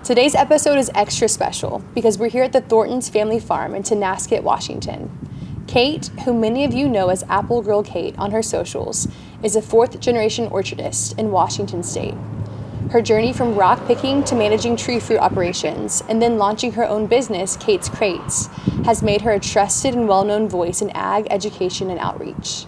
Today's episode is extra special because we're here at the Thornton's family farm in Tonasket, Washington. Kait, who many of you know as Apple Girl Kait on her socials, is a fourth-generation orchardist in Washington state. Her journey from rock picking to managing tree fruit operations and then launching her own business, Kait's Crates, has made her a trusted and well-known voice in ag education and outreach.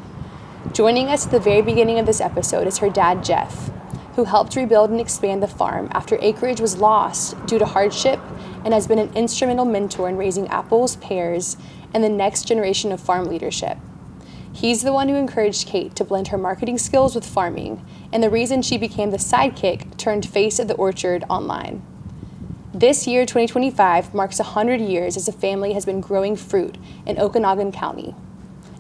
Joining us at the very beginning of this episode is her dad, Geoff, who helped rebuild and expand the farm after acreage was lost due to hardship and has been an instrumental mentor in raising apples, pears, and the next generation of farm leadership. He's the one who encouraged Kait to blend her marketing skills with farming, and the reason she became the sidekick turned face of the orchard online. This year, 2025, marks 100 years as the family has been growing fruit in Okanogan County.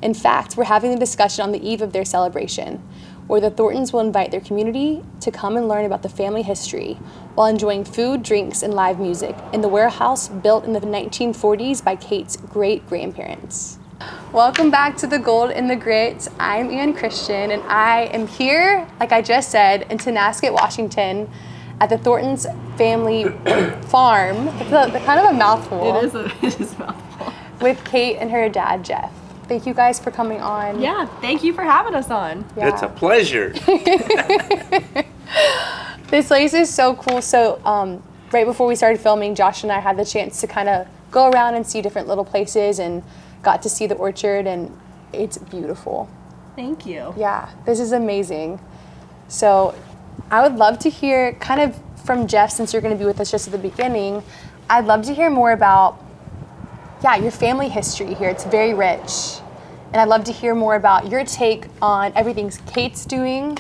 In fact, we're having a discussion on the eve of their celebration, where the Thorntons will invite their community to come and learn about the family history while enjoying food, drinks, and live music in the warehouse built in the 1940s by Kait's great-grandparents. Welcome back to The Gold in the Grits. I'm Ian Christian, and I am here, like I just said, in Tonasket, Washington, at the Thorntons family farm. It's kind of a mouthful. It is a mouthful. With Kait and her dad, Geoff. Thank you guys for coming on. Yeah, thank you for having us on. Yeah. It's a pleasure. This place is so cool. So right before we started filming, Josh and I had the chance to kind of go around and see different little places and got to see the orchard, and it's beautiful. Thank you. Yeah, this is amazing. So I would love to hear kind of from Geoff, since you're going to be with us just at the beginning, I'd love to hear more about your family history here. It's very rich. And I'd love to hear more about your take on everything Kait's doing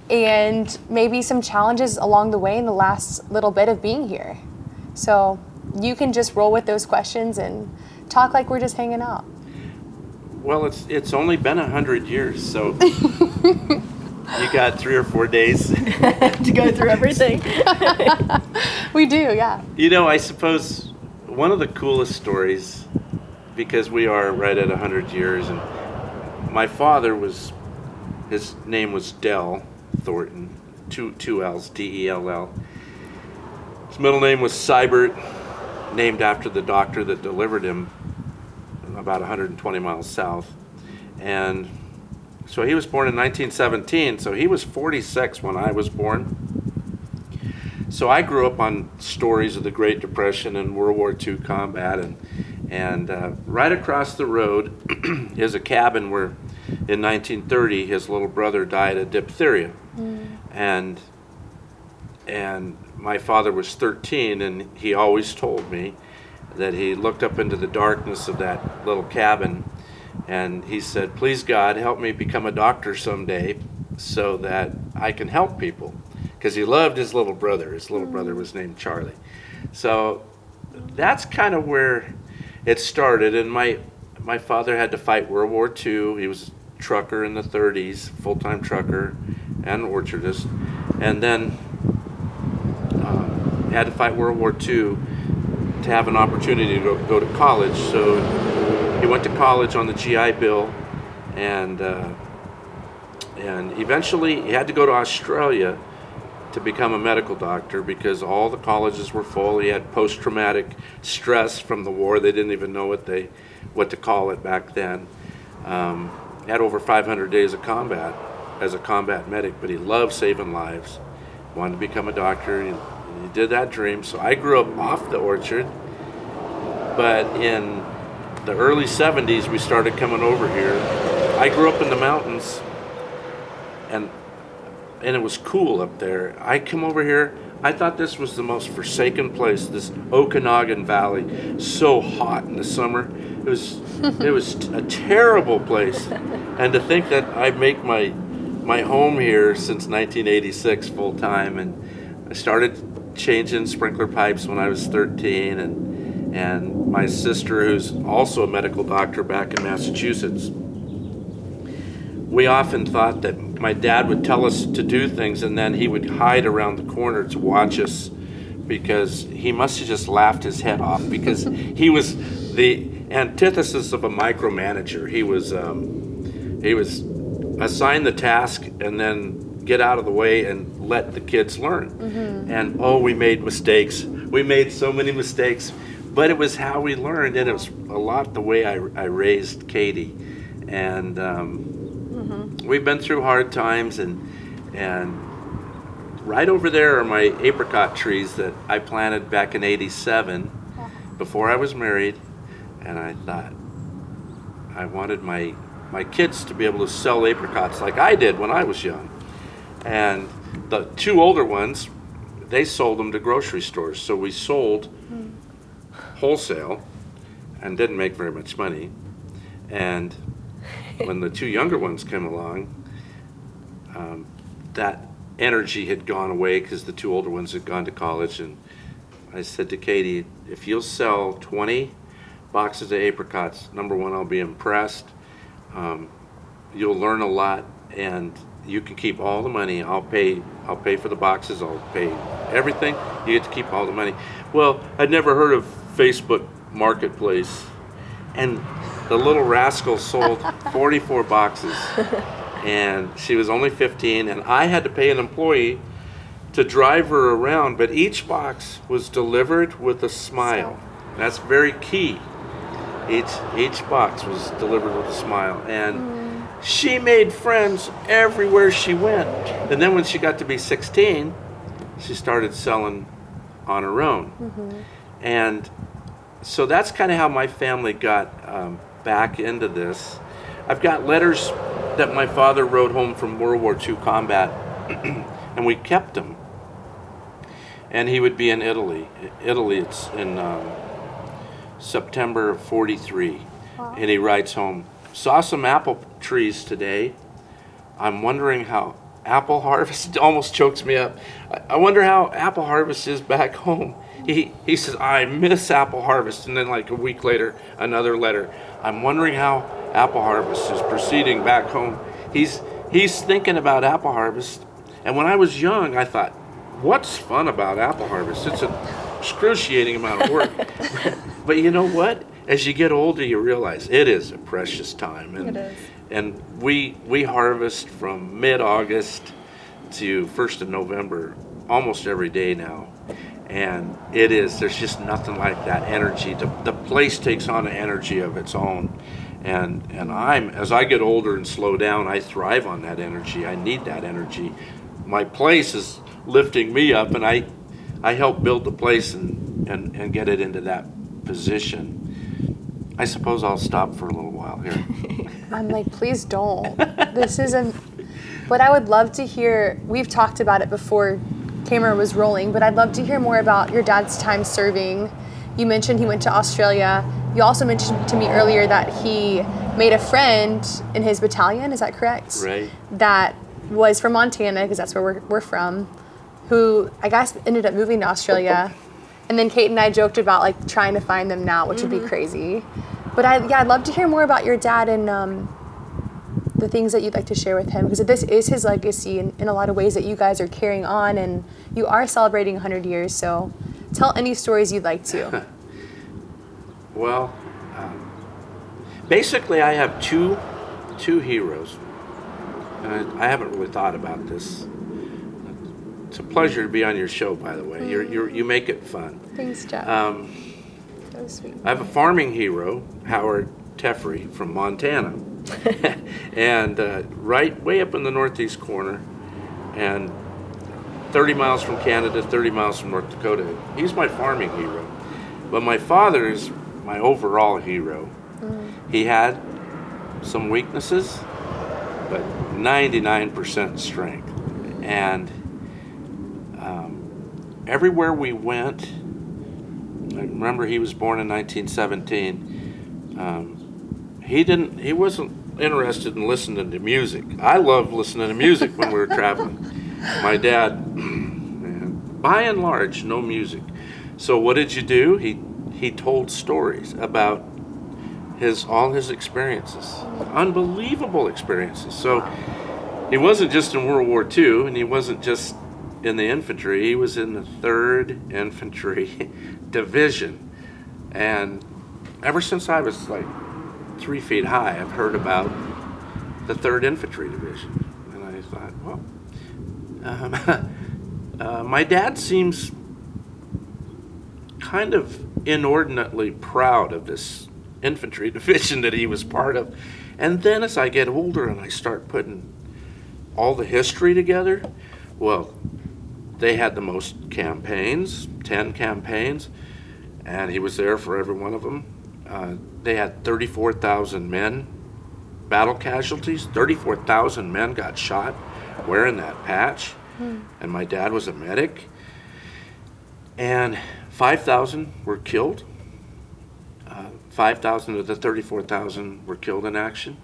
and maybe some challenges along the way in the last little bit of being here. So you can just roll with those questions and talk like we're just hanging out. Well, it's only been 100 years, so you got 3 or 4 days to go through everything. We do, yeah. You know, I suppose one of the coolest stories, because we are right at 100 years, and my father his name was Dell Thornton, two L's, D-E-L-L. His middle name was Seibert, named after the doctor that delivered him about 120 miles south. And so he was born in 1917, so he was 46 when I was born. So I grew up on stories of the Great Depression and World War II combat, and right across the road is a cabin where in 1930 his little brother died of diphtheria. And my father was 13, and he always told me that he looked up into the darkness of that little cabin and he said, "Please God, help me become a doctor someday so that I can help people." Because he loved his little brother. His little brother was named Charlie. So that's kind of where it started. And my father had to fight World War II. He was a trucker in the 30s, full-time trucker and orchardist. And then had to fight World War II to have an opportunity to go to college. So he went to college on the GI Bill, and eventually he had to go to Australia to become a medical doctor because all the colleges were full. He had post-traumatic stress from the war. They didn't even know what to call it back then. He had over 500 days of combat as a combat medic, but he loved saving lives. Wanted to become a doctor, and he did that dream. So I grew up off the orchard, but in the early 70s we started coming over here. I grew up in the mountains, and it was cool up there. I come over here, I thought this was the most forsaken place, this Okanogan Valley, so hot in the summer. It was a terrible place. And to think that I make my home here since 1986 full time, and I started changing sprinkler pipes when I was 13, and my sister, who's also a medical doctor back in Massachusetts, we often thought that my dad would tell us to do things and then he would hide around the corner to watch us, because he must have just laughed his head off, because he was the antithesis of a micromanager. He was assigned the task and then get out of the way and let the kids learn. And we made mistakes. We made so many mistakes, but it was how we learned, and it was a lot the way I raised Katie. And we've been through hard times, and right over there are my apricot trees that I planted back in '87 before I was married, and I thought I wanted my kids to be able to sell apricots like I did when I was young. And the two older ones, they sold them to grocery stores. So we sold wholesale and didn't make very much money. And when the two younger ones came along, that energy had gone away because the two older ones had gone to college. And I said to Katie, if you'll sell 20 boxes of apricots, number one, I'll be impressed. You'll learn a lot, and you can keep all the money. I'll pay for the boxes. I'll pay everything. You get to keep all the money. Well, I'd never heard of Facebook Marketplace, and the little rascal sold 44 boxes, and she was only 15, and I had to pay an employee to drive her around, but each box was delivered with a smile. That's very key. Each box was delivered with a smile, and she made friends everywhere she went. And then when she got to be 16, she started selling on her own. And so that's kind of how my family got back into this. I've got letters that my father wrote home from World War II combat, and we kept them. And he would be in Italy. It's in September of '43. Wow. And he writes home, saw some apple trees today. I'm wondering how apple harvest almost chokes me up. I wonder how apple harvest is back home. He says, I miss apple harvest. And then like a week later, another letter. I'm wondering how apple harvest is proceeding back home. He's thinking about apple harvest. And when I was young, I thought, what's fun about apple harvest? It's an excruciating amount of work. But you know what? As you get older, you realize it is a precious time. And, it is. And we harvest from mid-August to 1st of November almost every day now. And there's just nothing like that energy. The place takes on an energy of its own. And as I get older and slow down, I thrive on that energy. I need that energy. My place is lifting me up, and I help build the place and get it into that position. I suppose I'll stop for a little while here. I'm like, please don't. But I would love to hear, we've talked about it before camera was rolling, but I'd love to hear more about your dad's time serving. You mentioned he went to Australia. You also mentioned to me earlier that he made a friend in his battalion, is that correct? Right. That was from Montana, because that's where we're from, who I guess ended up moving to Australia. And then Kate and I joked about like trying to find them now, which would be crazy. But I'd love to hear more about your dad and the things that you'd like to share with him, because this is his legacy in a lot of ways that you guys are carrying on, and you are celebrating 100 years. So tell any stories you'd like to. Well, basically I have two heroes. And I haven't really thought about this. It's a pleasure to be on your show, by the way. You make it fun. Thanks, Geoff. So sweet. I have a farming hero, Howard Teffrey from Montana, and right way up in the northeast corner, and 30 miles from Canada, 30 miles from North Dakota. He's my farming hero. But my father is my overall hero. He had some weaknesses, but 99% strength. And everywhere we went, I remember he was born in 1917. He wasn't interested in listening to music. I loved listening to music when we were traveling. My dad, by and large, no music. So what did you do? He told stories about all his experiences, unbelievable experiences. So he wasn't just in World War II, and he wasn't just in the infantry. He was in the 3rd Infantry Division. And ever since I was like 3 feet high, I've heard about the 3rd Infantry Division. And I thought, well, My dad seems kind of inordinately proud of this infantry division that he was part of. And then as I get older and I start putting all the history together, well, they had the most campaigns, 10 campaigns, and he was there for every one of them. They had 34,000 men, battle casualties. 34,000 men got shot wearing that patch, and my dad was a medic. And 5,000 were killed. 5,000 of the 34,000 were killed in action,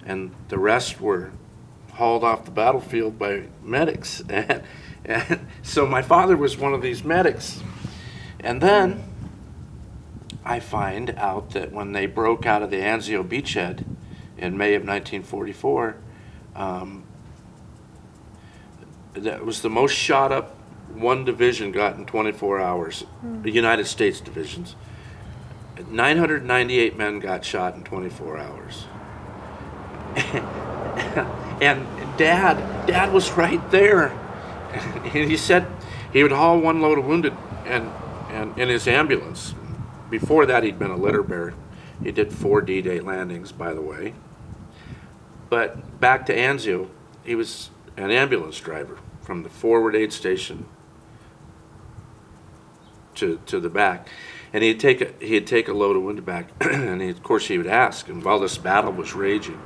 and the rest were hauled off the battlefield by medics. And so my father was one of these medics. And then I find out that when they broke out of the Anzio beachhead in May of 1944, that was the most shot up one division got in 24 hours, the United States divisions. 998 men got shot in 24 hours. And Dad was right there. And he said he would haul one load of wounded and in his ambulance. Before that, he'd been a litter bearer. He did 4 D-Day landings, by the way. But back to Anzio, he was an ambulance driver from the forward aid station to the back. And he'd take a load of wounded back, and of course he would ask, and while this battle was raging,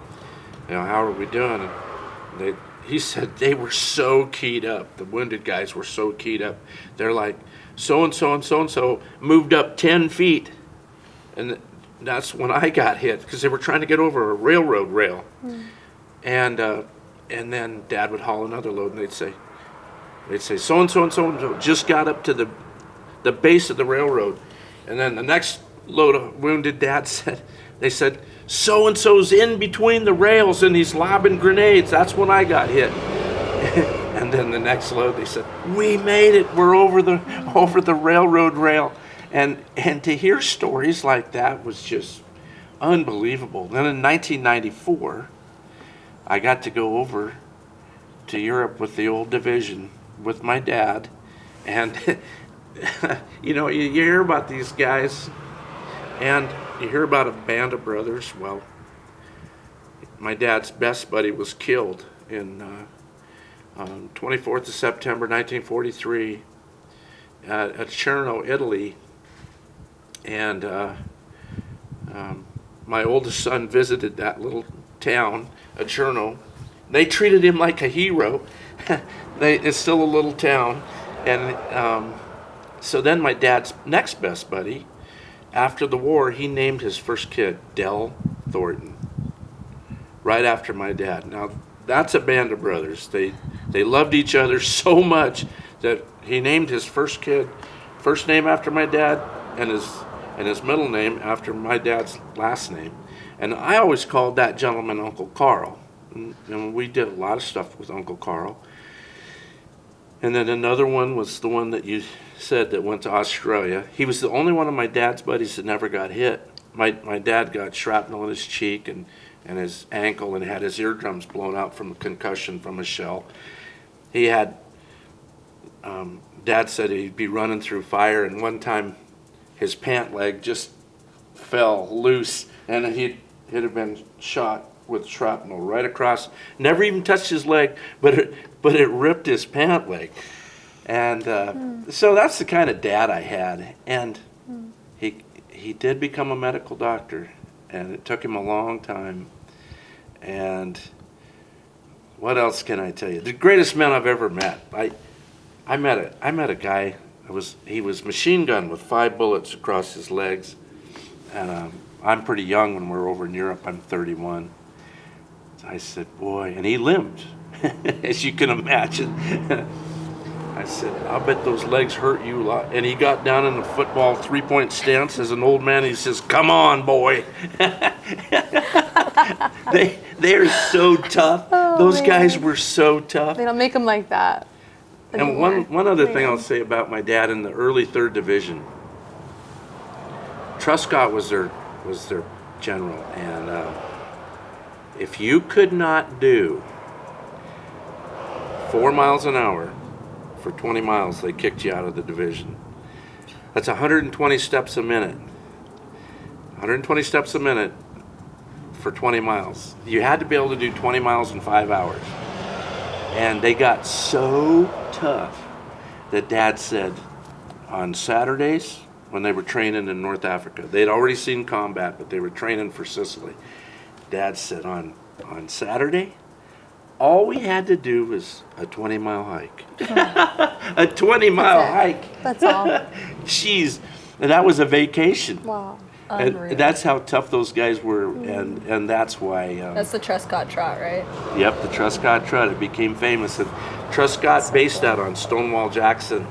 how are we doing? And he said they were so keyed up. The wounded guys were so keyed up. They're like, so-and-so and so-and-so moved up 10 feet. And that's when I got hit, because they were trying to get over a railroad rail. And then Dad would haul another load, and they'd say, so-and-so and so-and-so just got up to the base of the railroad. And then the next load of wounded, Dad said, they said, so-and-so's in between the rails and he's lobbing grenades. That's when I got hit. And then the next load, they said, we made it. We're over the railroad rail. And to hear stories like that was just unbelievable. Then in 1994, I got to go over to Europe with the old division with my dad. And you hear about these guys, and you hear about a band of brothers. Well, my dad's best buddy was killed in 24th of September 1943 at Cherno, Italy. And my oldest son visited that little town, Cherno. They treated him like a hero. It's still a little town. And so then my dad's next best buddy, after the war, he named his first kid Geoff Thornton, right after my dad. Now, that's a band of brothers. They loved each other so much that he named his first kid, first name after my dad, and his middle name after my dad's last name. And I always called that gentleman Uncle Carl. And we did a lot of stuff with Uncle Carl. And then another one was the one that you said that went to Australia. He was the only one of my dad's buddies that never got hit. My dad got shrapnel in his cheek and his ankle and had his eardrums blown out from a concussion from a shell. He had, Dad said he'd be running through fire, and one time his pant leg just fell loose, and he'd have been shot with shrapnel right across. Never even touched his leg, but it ripped his pant leg. And so that's the kind of dad I had. And he did become a medical doctor, and it took him a long time. And what else can I tell you? The greatest man I've ever met. I met a guy. He was machine gunned with 5 bullets across his legs. And I'm pretty young when we're over in Europe. I'm 31. I said, boy, and he limped, as you can imagine. I said, I'll bet those legs hurt you a lot. And he got down in the football 3-point stance as an old man. He says, come on, boy. They're so tough. Those guys were so tough. They don't make them like that anymore. And one other thing I'll say about my dad in the early 3rd Division. Truscott was their general, and if you could not do 4 miles an hour for 20 miles, they kicked you out of the division. That's 120 steps a minute. 120 steps a minute for 20 miles. You had to be able to do 20 miles in 5 hours. And they got so tough that Dad said on Saturdays, when they were training in North Africa, they'd already seen combat, but they were training for Sicily. Dad said on Saturday, all we had to do was a 20-mile hike. A 20-mile hike. That's all. Jeez, and that was a vacation. Wow. Unreal. And that's how tough those guys were, and that's why. That's the Trescott Trot, right? Yep, the Trescott Trot. It became famous. And Trescott based that on Stonewall Jackson.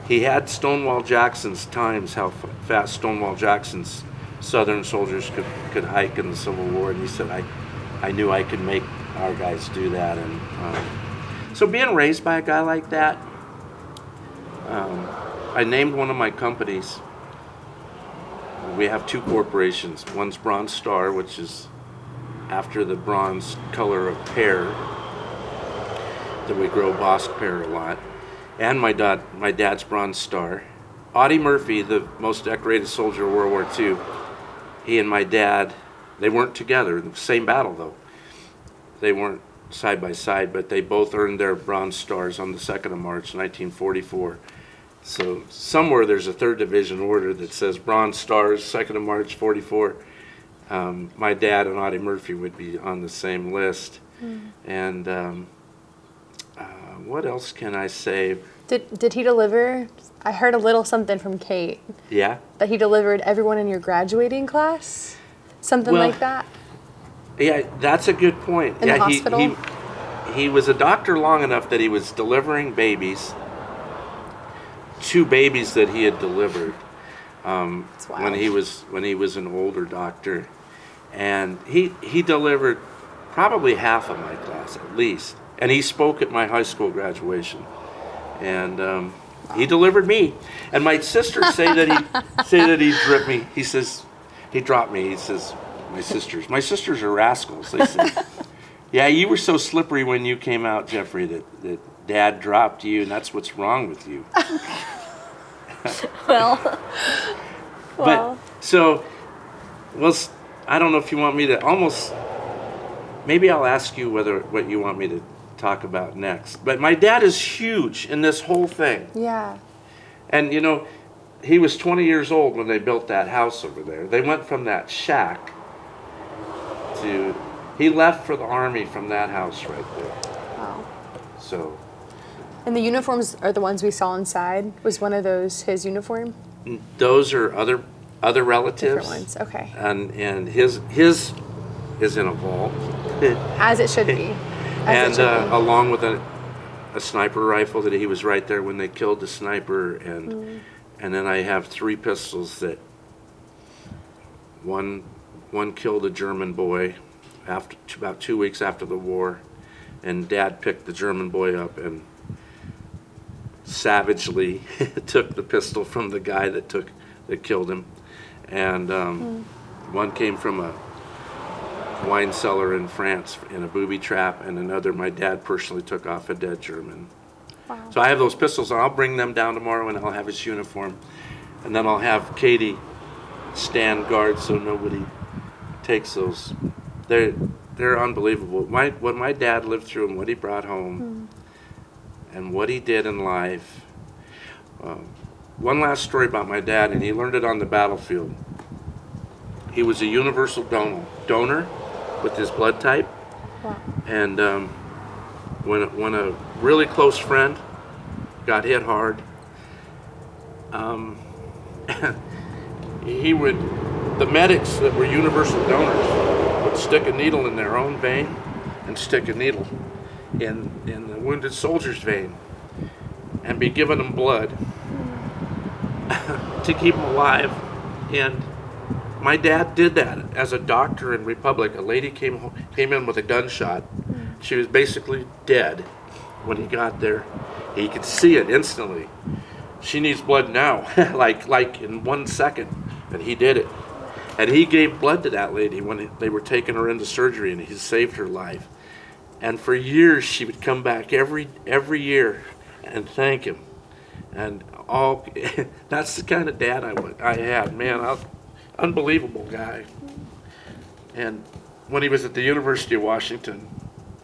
He had Stonewall Jackson's times, how fast Stonewall Jackson's Southern soldiers could hike in the Civil War, and he said, I knew I could make our guys do that. And so being raised by a guy like that, I named one of my companies. We have 2 corporations. One's Bronze Star, which is after the bronze color of pear, that we grow Bosque pear a lot. And my dad's Bronze Star. Audie Murphy, the most decorated soldier of World War II, he and my dad, they weren't together in the same battle though. They weren't side by side, but they both earned their Bronze Stars on the 2nd of March, 1944. So somewhere there's a 3rd Division order that says Bronze Stars, 2nd of March, 44. My dad and Audie Murphy would be on the same list. And what else can I say? Did he deliver? I heard a little something from Kate. Yeah? That he delivered everyone in your graduating class? Something Well, like that? Yeah, that's a good point. In the Yeah, hospital? he was a doctor long enough that he was delivering babies, 2 babies that he had delivered That's wild. when he was an older doctor, and he delivered probably half of my class at least, and he spoke at my high school graduation, and he delivered me. And my sisters say that he dripped me. He says he dropped me. He says my sisters are rascals. They say, yeah, you were so slippery when you came out, Jeffrey, that Dad dropped you, and that's what's wrong with you. Well, But so, well, I don't know if you want me to maybe I'll ask you what you want me to talk about next. But my dad is huge in this whole thing. Yeah. And you know, he was 20 years old when they built that house over there. They went from that shack he left for the Army from that house right there. Wow. So. And the uniforms are the ones we saw inside? Was one of those his uniform? Those are other relatives. Different ones, okay. And his is in a vault. As it should be. As it should be. Along with a sniper rifle that he was right there when they killed the sniper, and then I have 3 pistols that one killed a German boy about 2 weeks after the war, and Dad picked the German boy up and savagely took the pistol from the guy that killed him, and one came from a wine cellar in France in a booby trap, and another my dad personally took off a dead German. Wow. So I have those pistols, and I'll bring them down tomorrow, and I'll have his uniform, and then I'll have Katie stand guard so nobody takes those. They're unbelievable. What my dad lived through and what he brought home, and what he did in life. One last story about my dad, and he learned it on the battlefield. He was a universal donor with his blood type. Wow. And when a really close friend got hit hard, the medics that were universal donors would stick a needle in their own vein and stick a needle in the wounded soldier's vein and be giving them blood to keep them alive. And my dad did that as a doctor in Republic. A lady came in with a gunshot. She was basically dead when he got there. He could see it instantly. She needs blood now, like in 1 second, and he did it. And he gave blood to that lady when they were taking her into surgery, and he saved her life. And for years, she would come back every year and thank him. And that's the kind of dad I had, man, unbelievable guy. And when he was at the University of Washington,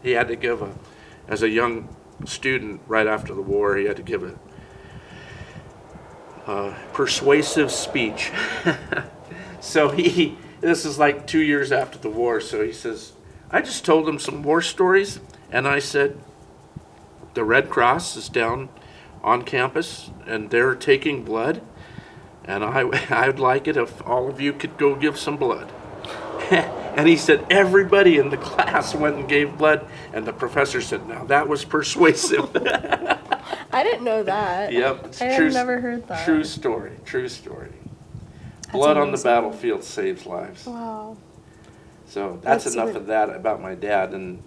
he had to give as a young student right after the war, he had to give a persuasive speech. So this is like 2 years after the war, so he says, I just told him some war stories, and I said, the Red Cross is down on campus, and they're taking blood, and I'd like it if all of you could go give some blood. And he said everybody in the class went and gave blood, and the professor said, now that was persuasive. I didn't know that. Yep, it's I had never heard that. True story. Blood on the battlefield saves lives. Wow. So that's enough of that about my dad. And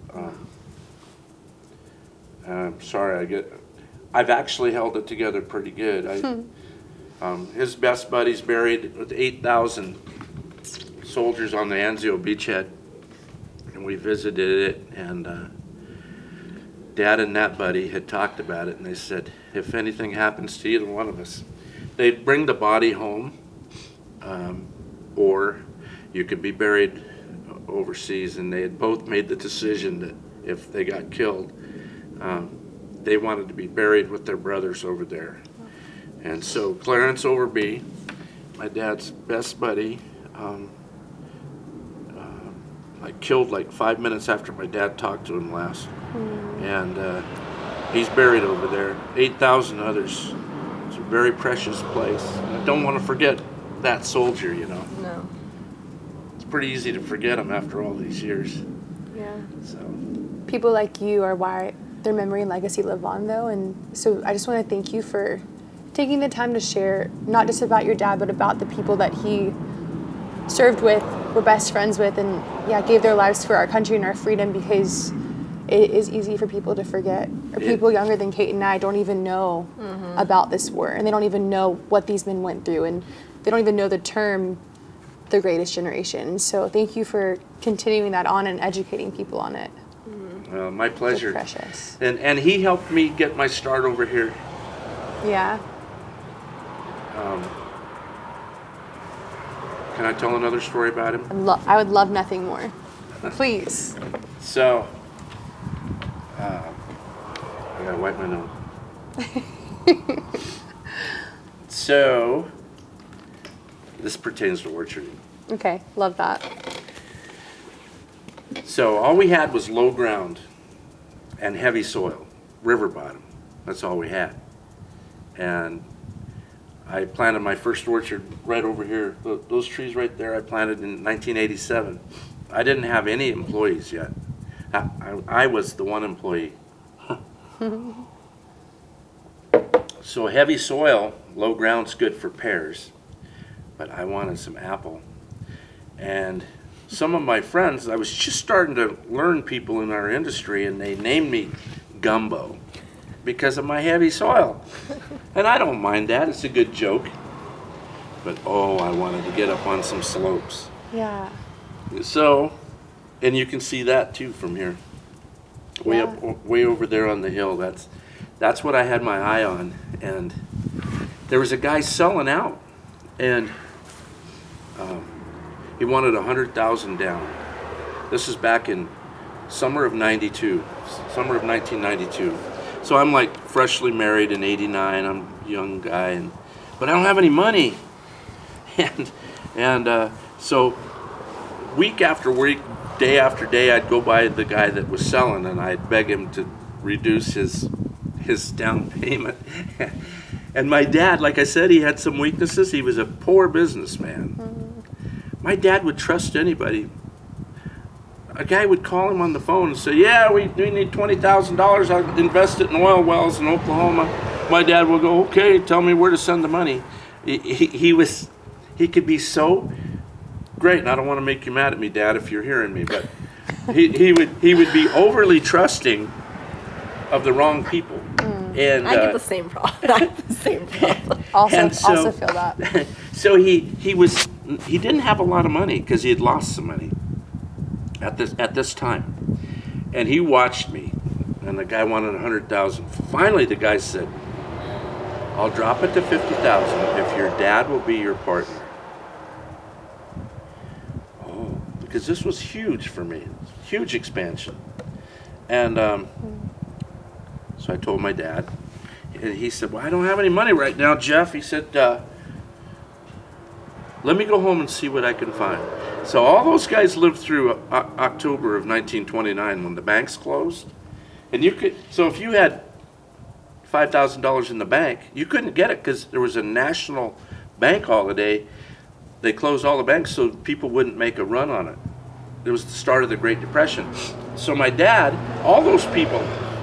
I'm sorry, I've actually held it together pretty good. His best buddy's buried with 8,000 soldiers on the Anzio beachhead, and we visited it, and Dad and that buddy had talked about it, and they said, if anything happens to either one of us, they'd bring the body home, or you could be buried overseas. And they had both made the decision that if they got killed, they wanted to be buried with their brothers over there. And so Clarence Overby, my dad's best buddy, killed like 5 minutes after my dad talked to him last. And he's buried over there. 8,000 others. It's a very precious place. I don't want to forget that soldier, you know. No. It's pretty easy to forget him after all these years. Yeah. So People like you are why their memory and legacy live on, though. And so I just want to thank you for taking the time to share, not just about your dad, but about the people that he served with, were best friends with, and gave their lives for our country and our freedom, because it is easy for people to forget. Or people younger than Kate and I don't even know about this war, and they don't even know what these men went through, and they don't even know the term the greatest generation. So thank you for continuing that on and educating people on it. my pleasure. So precious. And he helped me get my start over here. Yeah. Can I tell another story about him? I would love nothing more. Please. So, I gotta wipe my nose. So, this pertains to orcharding. Okay, love that. So all we had was low ground and heavy soil, river bottom. That's all we had. And I planted my first orchard right over here. Those trees right there I planted in 1987. I didn't have any employees yet. I was the one employee. So heavy soil, low ground's good for pears, but I wanted some apple. And some of my friends, I was just starting to learn people in our industry, and they named me Gumbo because of my heavy soil. And I don't mind that, it's a good joke. But I wanted to get up on some slopes. Yeah. So, and you can see that too from here. Way up, way over there on the hill. That's what I had my eye on. And there was a guy selling out, and he wanted 100,000 down. This is back in summer of 1992. So I'm like freshly married in 89. I'm a young guy, but I don't have any money. And so week after week, day after day, I'd go by the guy that was selling, and I'd beg him to reduce his down payment. And my dad, like I said, he had some weaknesses. He was a poor businessman. My dad would trust anybody. A guy would call him on the phone and say, yeah, we need $20,000. I'll invest it in oil wells in Oklahoma. My dad will go, okay, tell me where to send the money. He could be so great, and I don't want to make you mad at me, Dad, if you're hearing me, but he would be overly trusting of the wrong people. And I get the same problem. I have the same problem. Also feel that. So he didn't have a lot of money because he had lost some money at this time, And he watched me, and the guy wanted 100,000. Finally, the guy said, I'll drop it to 50,000 if your dad will be your partner. Oh, because this was huge for me, huge expansion. And so I told my dad, and he said, well, I don't have any money right now, Jeff. He said, let me go home and see what I can find. So all those guys lived through October of 1929 when the banks closed. And so if you had $5,000 in the bank, you couldn't get it because there was a national bank holiday. They closed all the banks so people wouldn't make a run on it. It was the start of the Great Depression. So my dad, all those people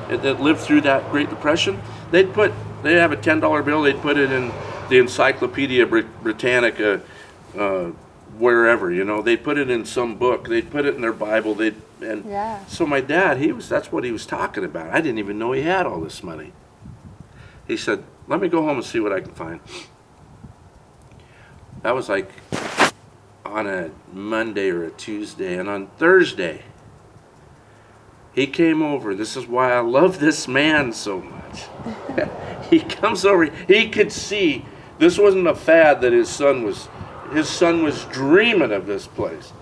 that lived through that Great Depression, they'd have a $10 bill, they'd put it in the Encyclopedia Britannica, wherever, they'd put it in some book, they'd put it in their Bible, So my dad, that's what he was talking about. I didn't even know he had all this money. He said, let me go home and see what I can find. That was like on a Monday or a Tuesday, and on Thursday, he came over. This is why I love this man so much. He comes over, he could see this wasn't a fad that his son was dreaming of this place.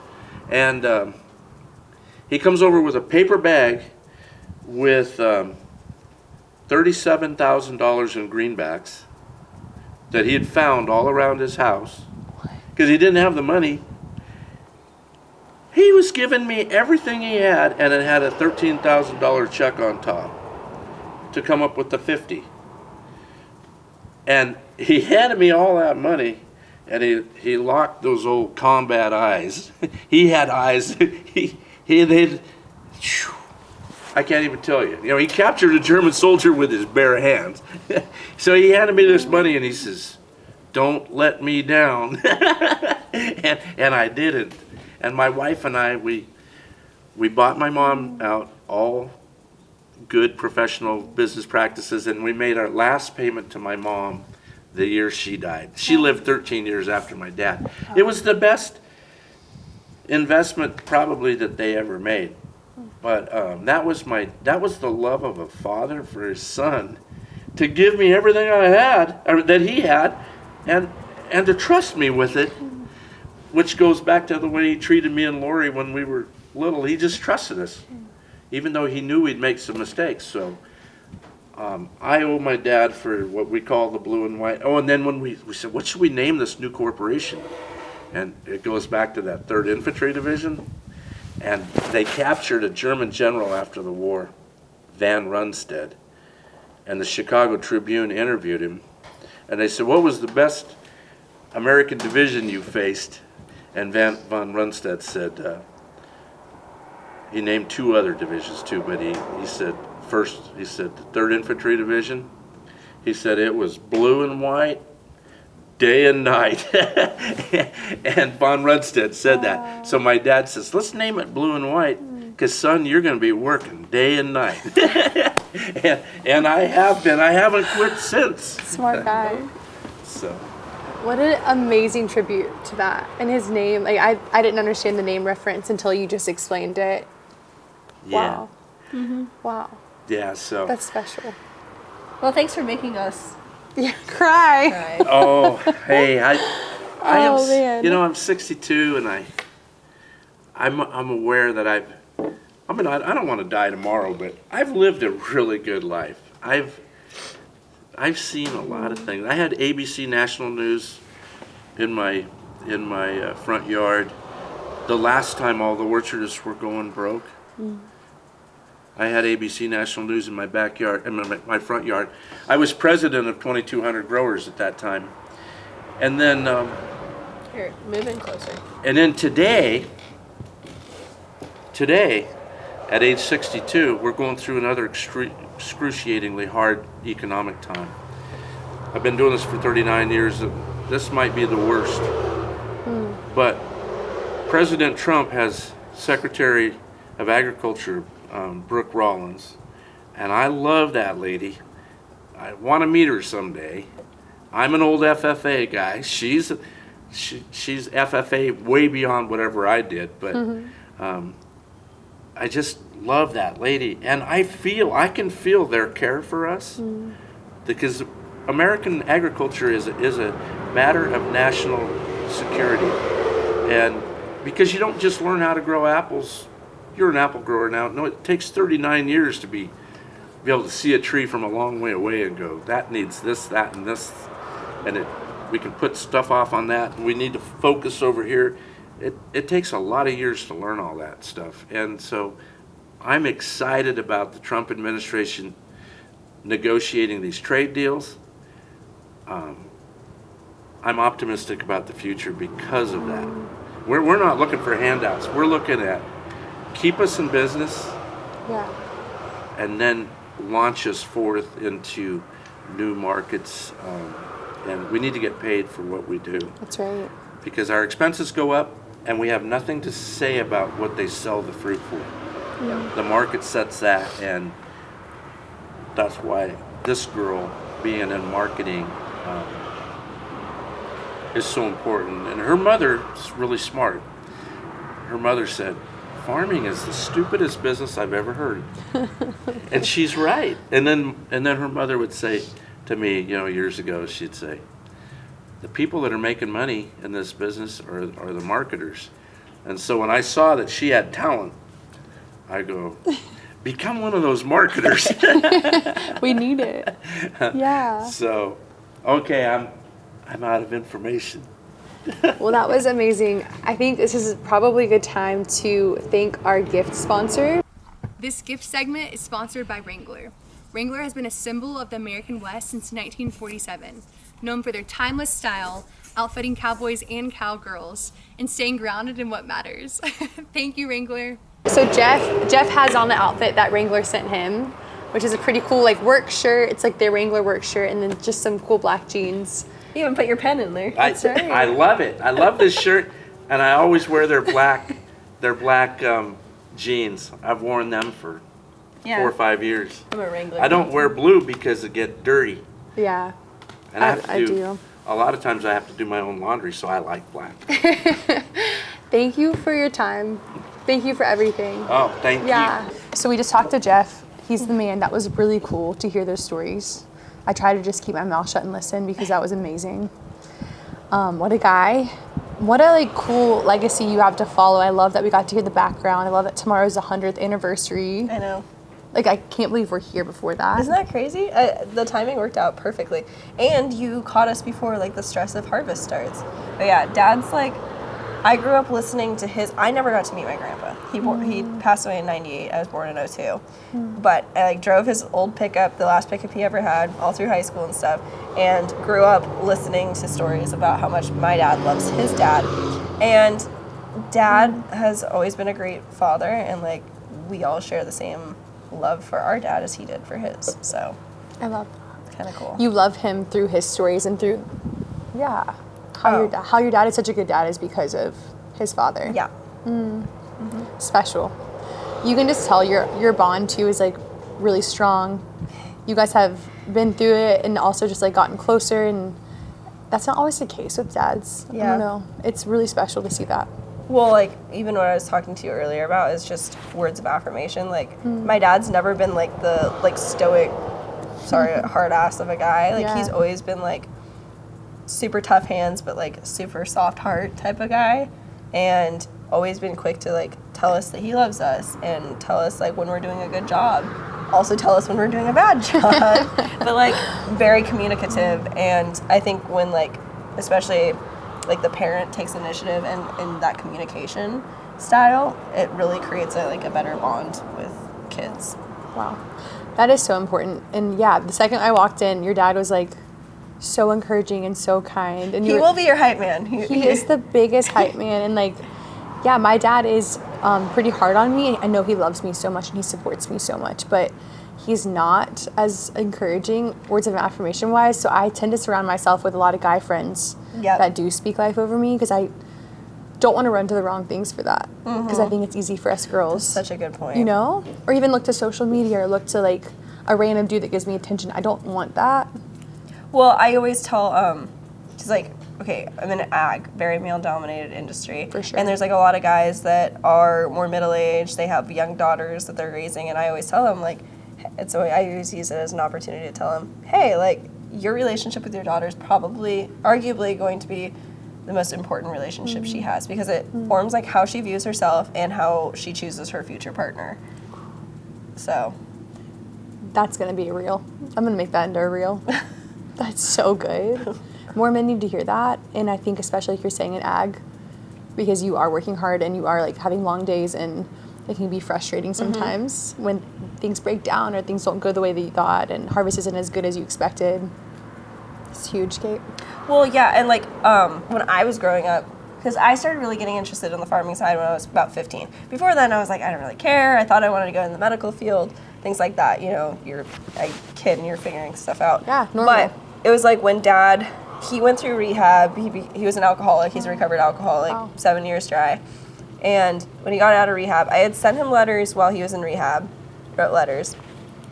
And he comes over with a paper bag with $37,000 in greenbacks that he had found all around his house because he didn't have the money. He was giving me everything he had, and it had a $13,000 check on top to come up with the 50. And he handed me all that money, and he locked those old combat eyes. He had eyes. I can't even tell you. He captured a German soldier with his bare hands. So he handed me this money, and he says, "Don't let me down." and I didn't. And my wife and I, we bought my mom out all good professional business practices, and we made our last payment to my mom the year she died. She lived 13 years after my dad. It was the best investment probably that they ever made. But that was the love of a father for his son, to give me everything I had, or that he had, and to trust me with it, which goes back to the way he treated me and Lori when we were little. He just trusted us, even though he knew we'd make some mistakes. So I owe my dad for what we call the blue and white. Oh, and then when we said, what should we name this new corporation? And it goes back to that 3rd Infantry Division. And they captured a German general after the war, Van Rundstedt. And the Chicago Tribune interviewed him. And they said, what was the best American division you faced? And Van Rundstedt said, he named 2 other divisions too, but he said, first, he said the 3rd Infantry Division. He said it was blue and white, day and night. And Von Rundstedt said that. So my dad says, let's name it blue and white, because son, you're going to be working day and night. and I have been. I haven't quit since. Smart guy. So. What an amazing tribute to that. And his name, like I didn't understand the name reference until you just explained it. Yeah. Wow. Mm-hmm. Wow. Yeah, so. That's special. Well, thanks for making us cry. Oh, hey, I am, man. I'm 62, and I'm aware that I don't want to die tomorrow, but I've lived a really good life. I've seen a lot of things. I had ABC National News in my front yard the last time all the orchardists were going broke. I had ABC National News in my backyard, in my front yard. I was president of 2,200 growers at that time. And then Here, move in closer. And then today, at age 62, we're going through another excruciatingly hard economic time. I've been doing this for 39 years. This might be the worst. But President Trump has Secretary of Agriculture, Brooke Rollins, and I love that lady. I want to meet her someday. I'm an old FFA guy. She's FFA way beyond whatever I did, but I just love that lady. And I can feel their care for us because American agriculture is a matter of national security. And because you don't just learn how to grow apples, you're an apple grower now. No, it takes 39 years to be able to see a tree from a long way away and go, that needs this, that, and this. And we can put stuff off on that. We need to focus over here. It takes a lot of years to learn all that stuff. And so I'm excited about the Trump administration negotiating these trade deals. I'm optimistic about the future because of that. We're not looking for handouts. We're looking at keep us in business, and then launch us forth into new markets. And we need to get paid for what we do. That's right. Because our expenses go up, and we have nothing to say about what they sell the fruit for. The market sets that, and that's why this girl being in marketing is so important. And her mother's really smart. Her mother said, farming is the stupidest business I've ever heard. And she's right. And then her mother would say to me, years ago, she'd say, the people that are making money in this business are the marketers. And so when I saw that she had talent, I go, become one of those marketers. We need it. Yeah. So, okay, I'm out of information. Well, that was amazing. I think this is probably a good time to thank our gift sponsor. This gift segment is sponsored by Wrangler. Wrangler has been a symbol of the American West since 1947, known for their timeless style, outfitting cowboys and cowgirls, and staying grounded in what matters. Thank you, Wrangler. So Geoff has on the outfit that Wrangler sent him, which is a pretty cool work shirt. It's like their Wrangler work shirt, and then just some cool black jeans. You even put your pen in there. That's right. I love it. I love this shirt, and I always wear their black jeans. I've worn them for 4 or 5 years. I'm a Wrangler. I don't wear blue because it gets dirty. Yeah. And I do. A lot of times I have to do my own laundry, so I like black. Thank you for your time. Thank you for everything. Oh, thank you. Yeah. So we just talked to Geoff. He's the man. That was really cool to hear those stories. I try to just keep my mouth shut and listen because that was amazing. What a guy. What a cool legacy you have to follow. I love that we got to hear the background. I love that tomorrow's the 100th anniversary. I know. I can't believe we're here before that. Isn't that crazy? The timing worked out perfectly. And you caught us before the stress of harvest starts. But yeah, Dad's I grew up listening to I never got to meet my grandpa. He passed away in 98. I was born in 02. But I drove his old pickup, the last pickup he ever had, all through high school and stuff, and grew up listening to stories about how much my dad loves his dad. And Dad has always been a great father, and we all share the same love for our dad as he did for his. So I love that. It's kind of cool. You love him through his stories and through, how your dad is such a good dad is because of his father. Yeah. Special. You can just tell your bond too is really strong. You guys have been through it and also just gotten closer, and that's not always the case with dads. Yeah. I don't know. It's really special to see that. Well, even what I was talking to you earlier about is just words of affirmation. My dad's never been the stoic, hard ass of a guy. He's always been super tough hands, but super soft heart type of guy, and always been quick to tell us that he loves us and tell us when we're doing a good job. Also tell us when we're doing a bad job, but very communicative. And I think when especially the parent takes initiative and in that communication style, it really creates a better bond with kids. Wow. That is so important. And yeah, the second I walked in, your dad was so encouraging and so kind. And he will be your hype man. He is the biggest hype man. And my dad is pretty hard on me. I know he loves me so much and he supports me so much, but he's not as encouraging words of affirmation wise. So I tend to surround myself with a lot of guy friends that do speak life over me, because I don't want to run to the wrong things for that, because I think it's easy for us girls. That's such a good point. Or even look to social media or look to a random dude that gives me attention. I don't want that. Well, I always tell, because okay, I'm in ag, very male-dominated industry. For sure. And there's like a lot of guys that are more middle-aged, they have young daughters that they're raising, and I always tell them, like, I always use it as an opportunity to tell them, hey, like, your relationship with your daughter is probably, arguably, going to be the most important relationship she has, because it forms like how she views herself and how she chooses her future partner. So That's going to be a reel. I'm going to make that into a reel. That's so good. More men need to hear that, and I think especially like you're saying in ag, because you are working hard and you are like having long days, and it can be frustrating sometimes when things break down or things don't go the way that you thought and harvest isn't as good as you expected. It's huge, Kate. Well, yeah, and like when I was growing up, because I started really getting interested in the farming side when I was about 15. Before then, I was like, I don't really care. I thought I wanted to go in the medical field, things like that. You know, you're a kid and you're figuring stuff out. Yeah, normal. But it was like when Dad, he went through rehab. He was an alcoholic. He's a recovered alcoholic, Wow. 7 years dry. And when he got out of rehab, I had sent him letters while he was in rehab, wrote letters.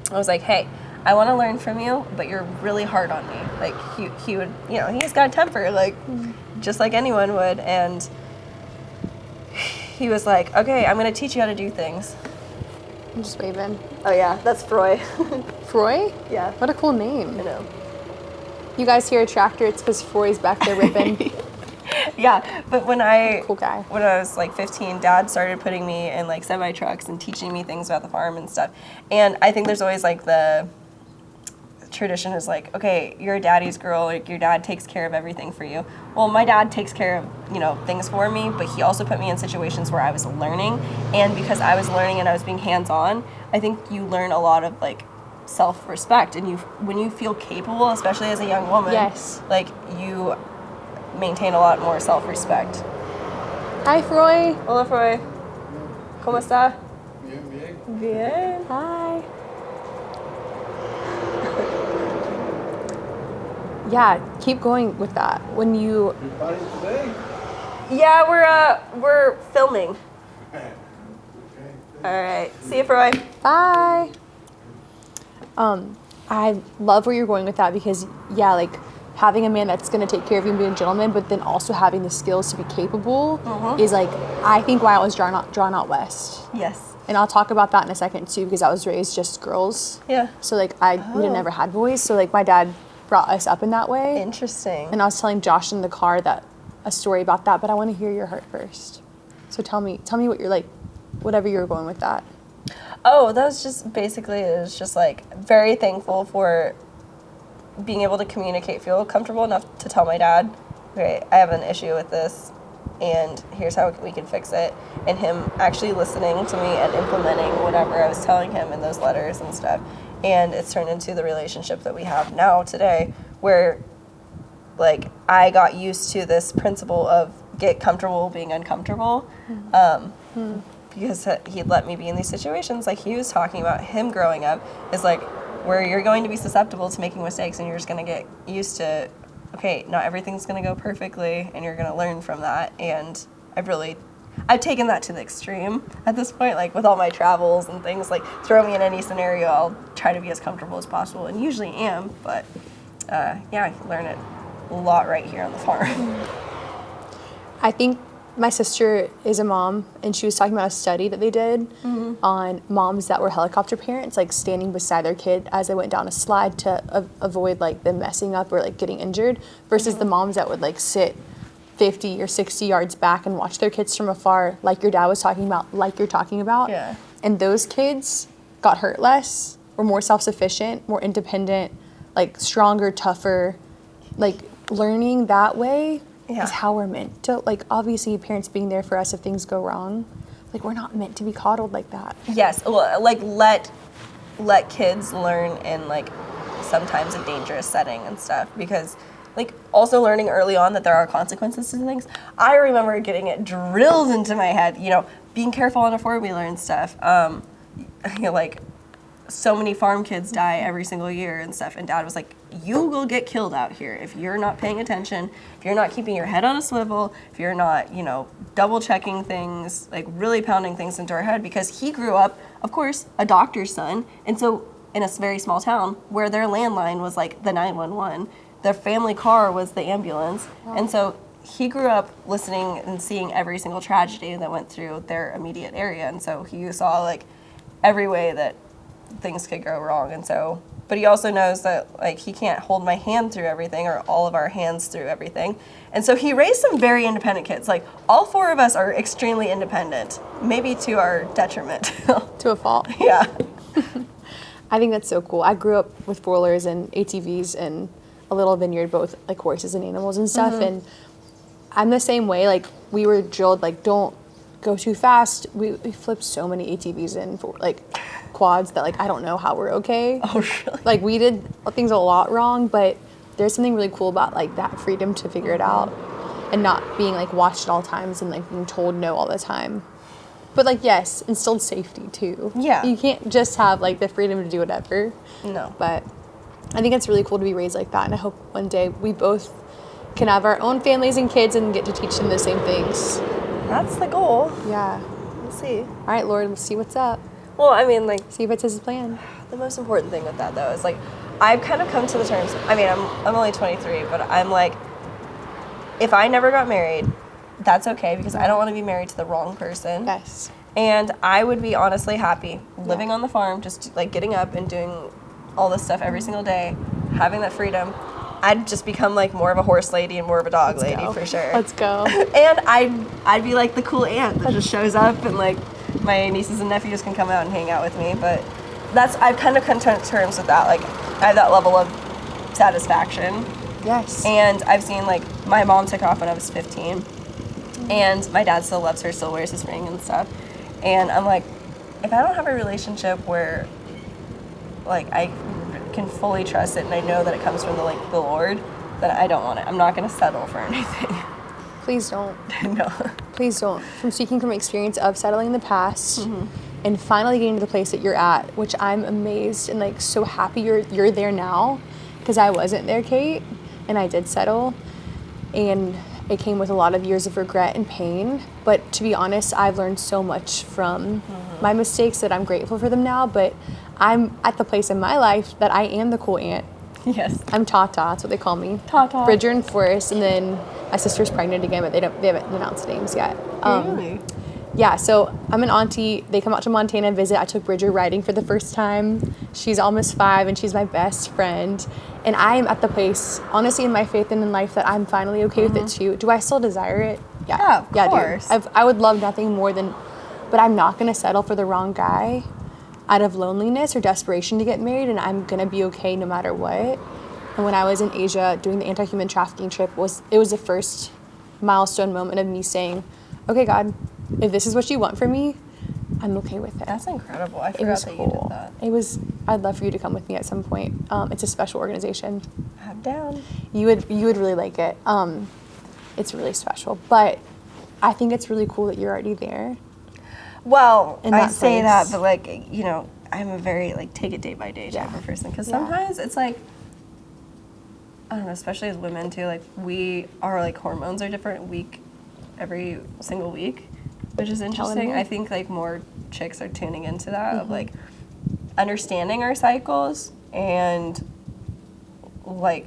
I was like, hey, I want to learn from you, but you're really hard on me. Like, he would, you know, he's got a temper, like, just like anyone would. And he was like, okay, I'm going to teach you how to do things. I'm just waving. Oh, yeah, that's Froy. Froy? Yeah. What a cool name. I know. You guys hear a tractor, it's because Froy's back there ripping. Yeah, but when I Cool guy. when I was like 15, Dad started putting me in like semi trucks and teaching me things about the farm and stuff. And I think there's always like the tradition is like, okay, you're a daddy's girl, like your dad takes care of everything for you. Well, my dad takes care of, you know, things for me, but he also put me in situations where I was learning, and because I was learning and I was being hands-on, I think you learn a lot of like self-respect, and when you feel capable, especially as a young woman, Yes. like you maintain a lot more self-respect. Hi, Froy. Hola, Froy. ¿Cómo está? Bien, bien. Bien. Hi. Yeah, keep going with that. When you, You're partying today? Yeah, we're filming. Okay. All right. See you, Froy. bye. I love where you're going with that, because yeah, like having a man that's going to take care of you and be a gentleman, but then also having the skills to be capable is like, I think why I was drawn out west. Yes. And I'll talk about that in a second too, because I was raised just girls. Yeah. So like we never had boys. So like my dad brought us up in that way. Interesting. And I was telling Josh in the car that a story about that, but I want to hear your heart first. So tell me what you're like, whatever you're going with that. Oh, that was just basically, it was just like very thankful for being able to communicate, feel comfortable enough to tell my dad, okay, I have an issue with this, and here's how we can fix it. And him actually listening to me and implementing whatever I was telling him in those letters and stuff. And it's turned into the relationship that we have now today, where like I got used to this principle of get comfortable being uncomfortable. Because he'd let me be in these situations, like he was talking about him growing up, is like where you're going to be susceptible to making mistakes, and you're just going to get used to, okay, not everything's going to go perfectly, and you're going to learn from that. And I've taken that to the extreme at this point, like with all my travels and things, like throw me in any scenario, I'll try to be as comfortable as possible, and usually am, but yeah, I learn it a lot right here on the farm. I think my sister is a mom, and she was talking about a study that they did on moms that were helicopter parents, like standing beside their kid as they went down a slide to avoid like them messing up or like getting injured, versus the moms that would like sit 50 or 60 yards back and watch their kids from afar, like your dad was talking about, like you're talking about. Yeah. And those kids got hurt less, were more self-sufficient, more independent, like stronger, tougher. Like learning that way is how we're meant to, like obviously parents being there for us if things go wrong. Like we're not meant to be coddled like that. Yes, well, like let kids learn in like sometimes a dangerous setting and stuff, because like also learning early on that there are consequences to things. I remember getting it drilled into my head, you know, being careful on a four-wheeler and stuff. You know, like so many farm kids die every single year and stuff, and Dad was like, you will get killed out here if you're not paying attention, if you're not keeping your head on a swivel, if you're not, you know, double checking things, like really pounding things into our head, because he grew up, of course, a doctor's son, and so in a very small town where their landline was like the 911, their family car was the ambulance. Wow. And so he grew up listening and seeing every single tragedy that went through their immediate area. And so he saw like every way that things could go wrong. And so, but he also knows that like he can't hold my hand through everything or all of our hands through everything. And so he raised some very independent kids. Like all 4 of us are extremely independent, maybe to our detriment. To a fault. Yeah. I think that's so cool. I grew up with four-wheelers and ATVs and a little vineyard, both like horses and animals and stuff. Mm-hmm. And I'm the same way. Like we were drilled, like don't go too fast. We flipped so many ATVs and like quads that like I don't know how we're okay. Oh, really? Like we did things a lot wrong, but there's something really cool about like that freedom to figure it out and not being like watched at all times and like being told no all the time. But like yes, instilled safety too. Yeah. You can't just have like the freedom to do whatever. No. But I think it's really cool to be raised like that, and I hope one day we both can have our own families and kids and get to teach them the same things. That's the goal. Yeah. We'll see. All right, Lord, we'll see what's up. Well, I mean, like, See if it's his plan. the most important thing with that, though, is, like, I've kind of come to the terms, I mean, I'm only 23, but I'm like, if I never got married, that's okay, because I don't want to be married to the wrong person. Yes. And I would be honestly happy living on the farm, just, like, getting up and doing all this stuff every single day, having that freedom. I'd just become like more of a horse lady and more of a dog lady for sure. Let's go. And I'd be like the cool aunt that just shows up and like my nieces and nephews can come out and hang out with me. But I've kind of come to terms with that. Like I have that level of satisfaction. Yes. And I've seen like my mom took off when I was 15, and my dad still loves her, still wears his ring and stuff. And I'm like, if I don't have a relationship where like I can fully trust it and I know that it comes from the Lord, then I don't want it. I'm not going to settle for anything. Please don't. No. Please don't. From speaking from experience of settling in the past and finally getting to the place that you're at, which I'm amazed and like so happy you're there now, because I wasn't there, Kait, and I did settle, and it came with a lot of years of regret and pain. But to be honest, I've learned so much from my mistakes that I'm grateful for them now. But I'm at the place in my life that I am the cool aunt. Yes. I'm Tata, that's what they call me. Tata. Bridger and Forrest, and then my sister's pregnant again, but they haven't announced names yet. Really? Yeah, so I'm an auntie. They come out to Montana and visit. I took Bridger riding for the first time. She's almost 5, and she's my best friend. And I am at the place, honestly, in my faith and in life, that I'm finally okay with it too. Do I still desire it? Yeah, of course. Dude. I would love nothing more than, but I'm not going to settle for the wrong guy out of loneliness or desperation to get married, and I'm going to be okay no matter what. And when I was in Asia doing the anti-human trafficking trip, it was the first milestone moment of me saying, okay, God, if this is what you want for me, I'm okay with it. That's incredible. I forgot that you did that. I'd love for you to come with me at some point. It's a special organization. I'm down. You would really like it. It's really special. But I think it's really cool that you're already there. Well, I say place. that, but like, you know, I'm a very like take it day by day type of person, because sometimes it's like, I don't know, especially as women too, like our like hormones are different every single week, which is interesting. I think like more chicks are tuning into that of like understanding our cycles and like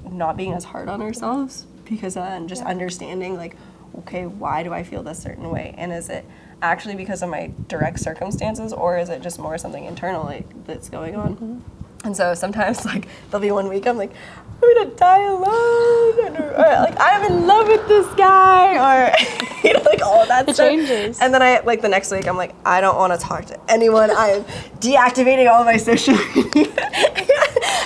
not being as hard on ourselves, because and just understanding like, okay, why do I feel this certain way, and is it actually because of my direct circumstances, or is it just more something internal that's going on? And so sometimes like there'll be one week I'm like, I'm gonna die alone, or like I'm in love with this guy, or you know, like all of that stuff. It changes. And then the next week I'm like, I don't want to talk to anyone. I am deactivating all of my social media.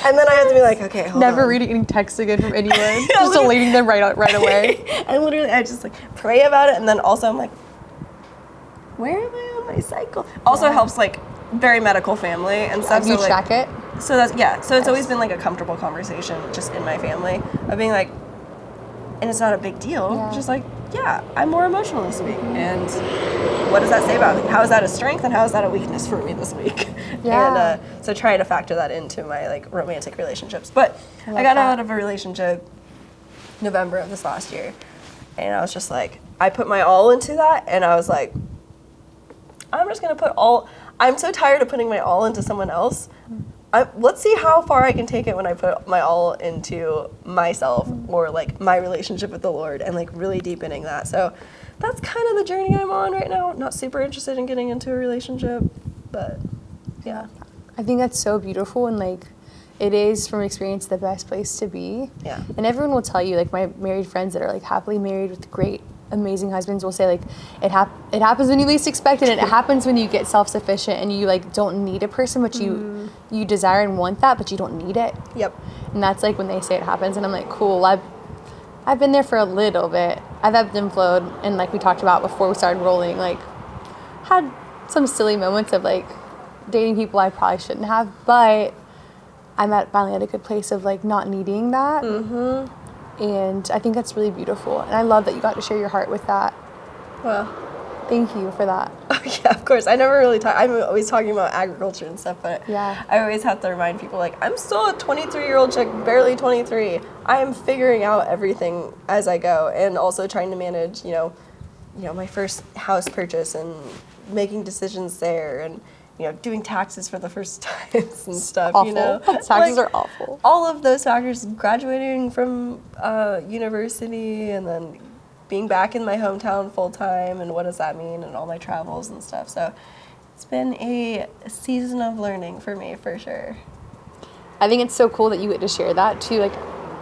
And then I have to be like, okay, hold on. Never reading any texts again from anyone. Just deleting them right away. And literally I just like pray about it, and then also I'm like, where am I on my cycle? Also helps like very medical family and stuff. You track it? So that's, so it's always been like a comfortable conversation just in my family of being like, and it's not a big deal, just like, yeah, I'm more emotional this week, and what does that say about me? How is that a strength, and how is that a weakness for me this week? Yeah. And so try to factor that into my like romantic relationships. But I got out of a relationship November of this last year, and I was just like, I put my all into that, and I was like, I'm just gonna I'm so tired of putting my all into someone else. let's see how far I can take it when I put my all into myself or like my relationship with the Lord and like really deepening that. So that's kind of the journey I'm on right now. Not super interested in getting into a relationship, but yeah. I think that's so beautiful, and like it is from experience the best place to be. Yeah. And everyone will tell you, like my married friends that are like happily married with great, amazing husbands will say like it happens when you least expect it, and it happens when you get self-sufficient and you like don't need a person, but you desire and want that, but you don't need it. Yep. And that's like when they say it happens, and I'm like, cool. I've been there for a little bit. I've ebbed and flowed, and like we talked about before we started rolling, like had some silly moments of like dating people I probably shouldn't have, but I'm finally at a good place of like not needing that. And I think that's really beautiful, and I love that you got to share your heart with that. Well, thank you for that. oh yeah, of course. I never really talk. I'm always talking about agriculture and stuff, but Yeah. I always have to remind people like I'm still a 23-year-old chick, barely 23. I am figuring out everything as I go, and also trying to manage, you know, my first house purchase and making decisions there, and doing taxes for the first times and stuff. Awful. You know, Taxes are awful. All of those factors, graduating from university and then being back in my hometown full time, and what does that mean, and all my travels and stuff. So it's been a season of learning for me, for sure. I think it's so cool that you get to share that too, like,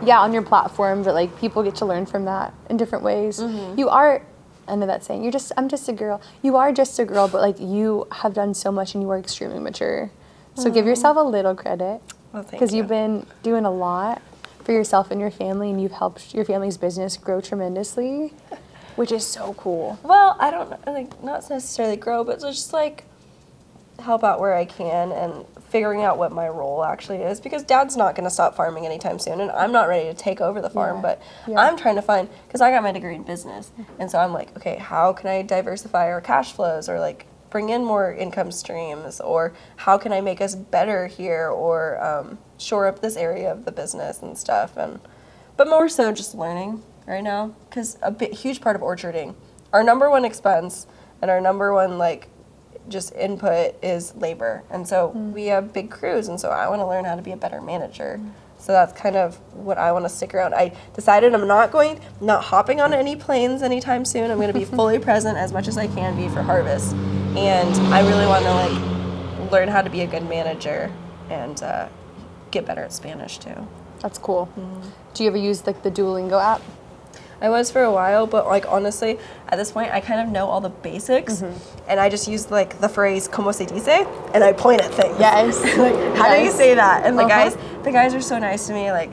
yeah, on your platform, but like people get to learn from that in different ways. You are, I know that saying, I'm just a girl. You are just a girl, but like you have done so much and you are extremely mature. So give yourself a little credit, Well, thank because you. you've been doing a lot for yourself and your family, and you've helped your family's business grow tremendously, which is so cool. Well, I don't like not necessarily grow, but just like help out where I can, and figuring out what my role actually is, because Dad's not going to stop farming anytime soon, and I'm not ready to take over the farm. Yeah. But Yeah. I'm trying to find, because I got my degree in business, and so I'm like, okay, how can I diversify our cash flows, or like bring in more income streams, or how can I make us better here, or shore up this area of the business and stuff. But more so just learning right now, because huge part of orcharding, our number one expense and our number one like just input is labor. And so we have big crews, and so I want to learn how to be a better manager. So that's kind of what I want to stick around. I decided I'm not hopping on any planes anytime soon. I'm going to be fully present as much as I can be for harvest. And I really want to like learn how to be a good manager and get better at Spanish too. That's cool. Do you ever use like the Duolingo app? I was for a while, but like honestly, at this point, I kind of know all the basics, and I just use like the phrase "como se dice," and I point at things. Yes. Like, how do you say that? And the Uh-huh. guys are so nice to me. Like,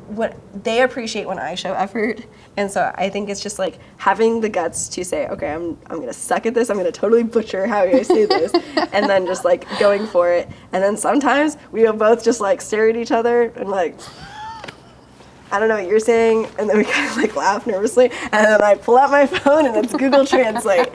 what they appreciate when I show effort, and so I think it's just like having the guts to say, okay, I'm gonna suck at this. I'm gonna totally butcher how I say this, and then just like going for it. And then sometimes we will both just like stare at each other and like, I don't know what you're saying, and then we kind of like laugh nervously, and then I pull out my phone and it's Google Translate.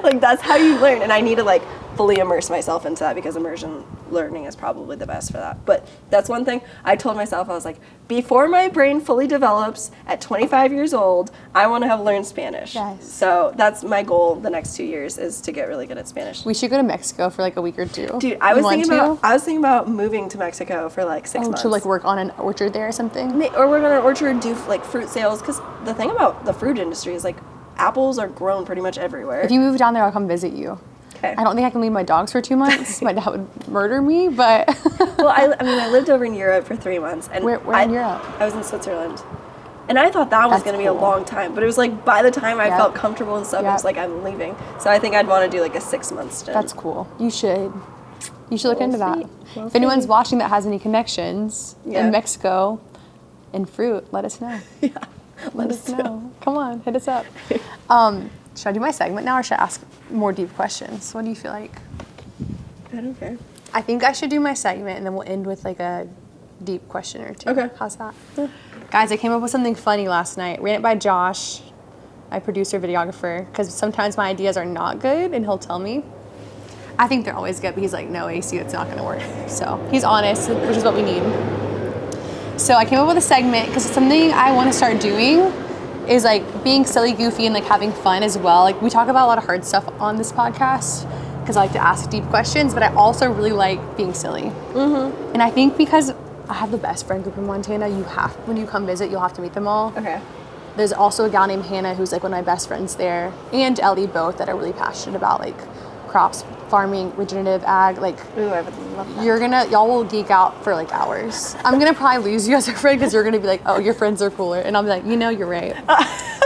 Like that's how you learn, and I need to like fully immerse myself into that, because immersion learning is probably the best for that. But that's one thing I told myself. I was like, before my brain fully develops at 25 years old, I want to have learned Spanish. Yes. So that's my goal the next 2 years, is to get really good at Spanish. We should go to Mexico for like a week or two. Dude, I was You thinking want to? about moving to Mexico for like 6 months. To like work on an orchard there or something. Or we're gonna orchard, do like fruit sales, because the thing about the fruit industry is like apples are grown pretty much everywhere. If you move down there, I'll come visit you. Okay. I don't think I can leave my dogs for 2 months. My dad would murder me, but Well, I mean, I lived over in Europe for 3 months, and Where in Europe? I was in Switzerland, and I thought that was That's going to be a cool. long time, but it was like by the time I Yep. felt comfortable and stuff, it was Yep. like I'm leaving. So I think I'd want to do like a 6-month stint. that's cool. You should look We'll into that. see. We'll If anyone's see. watching that has any connections Yeah. in Mexico in fruit, let us know. Yeah. Let us know. Come on, hit us up. Should I do my segment now, or should I ask more deep questions? What do you feel like? I don't care. I think I should do my segment, and then we'll end with like a deep question or two. Okay. How's that? Guys, I came up with something funny last night. Ran it by Josh, my producer, videographer, because sometimes my ideas are not good, and he'll tell me. I think they're always good, but he's like, no, AC, it's not going to work. So he's honest, which is what we need. So I came up with a segment because it's something I want to start doing, is like being silly, goofy, and like having fun as well. Like we talk about a lot of hard stuff on this podcast, because because I like to ask deep questions, but I also really like being silly. Mm-hmm. And I think because I have the best friend group in Montana, when you come visit, you'll have to meet them all. Okay. There's also a gal named Hannah who's like one of my best friends there, and Ellie, both that are really passionate about like crops, farming, regenerative ag. Like, Ooh, I would love that. y'all will geek out for like hours. I'm gonna probably lose you as a friend because you're gonna be like, oh, your friends are cooler, and I'll be like, you're right.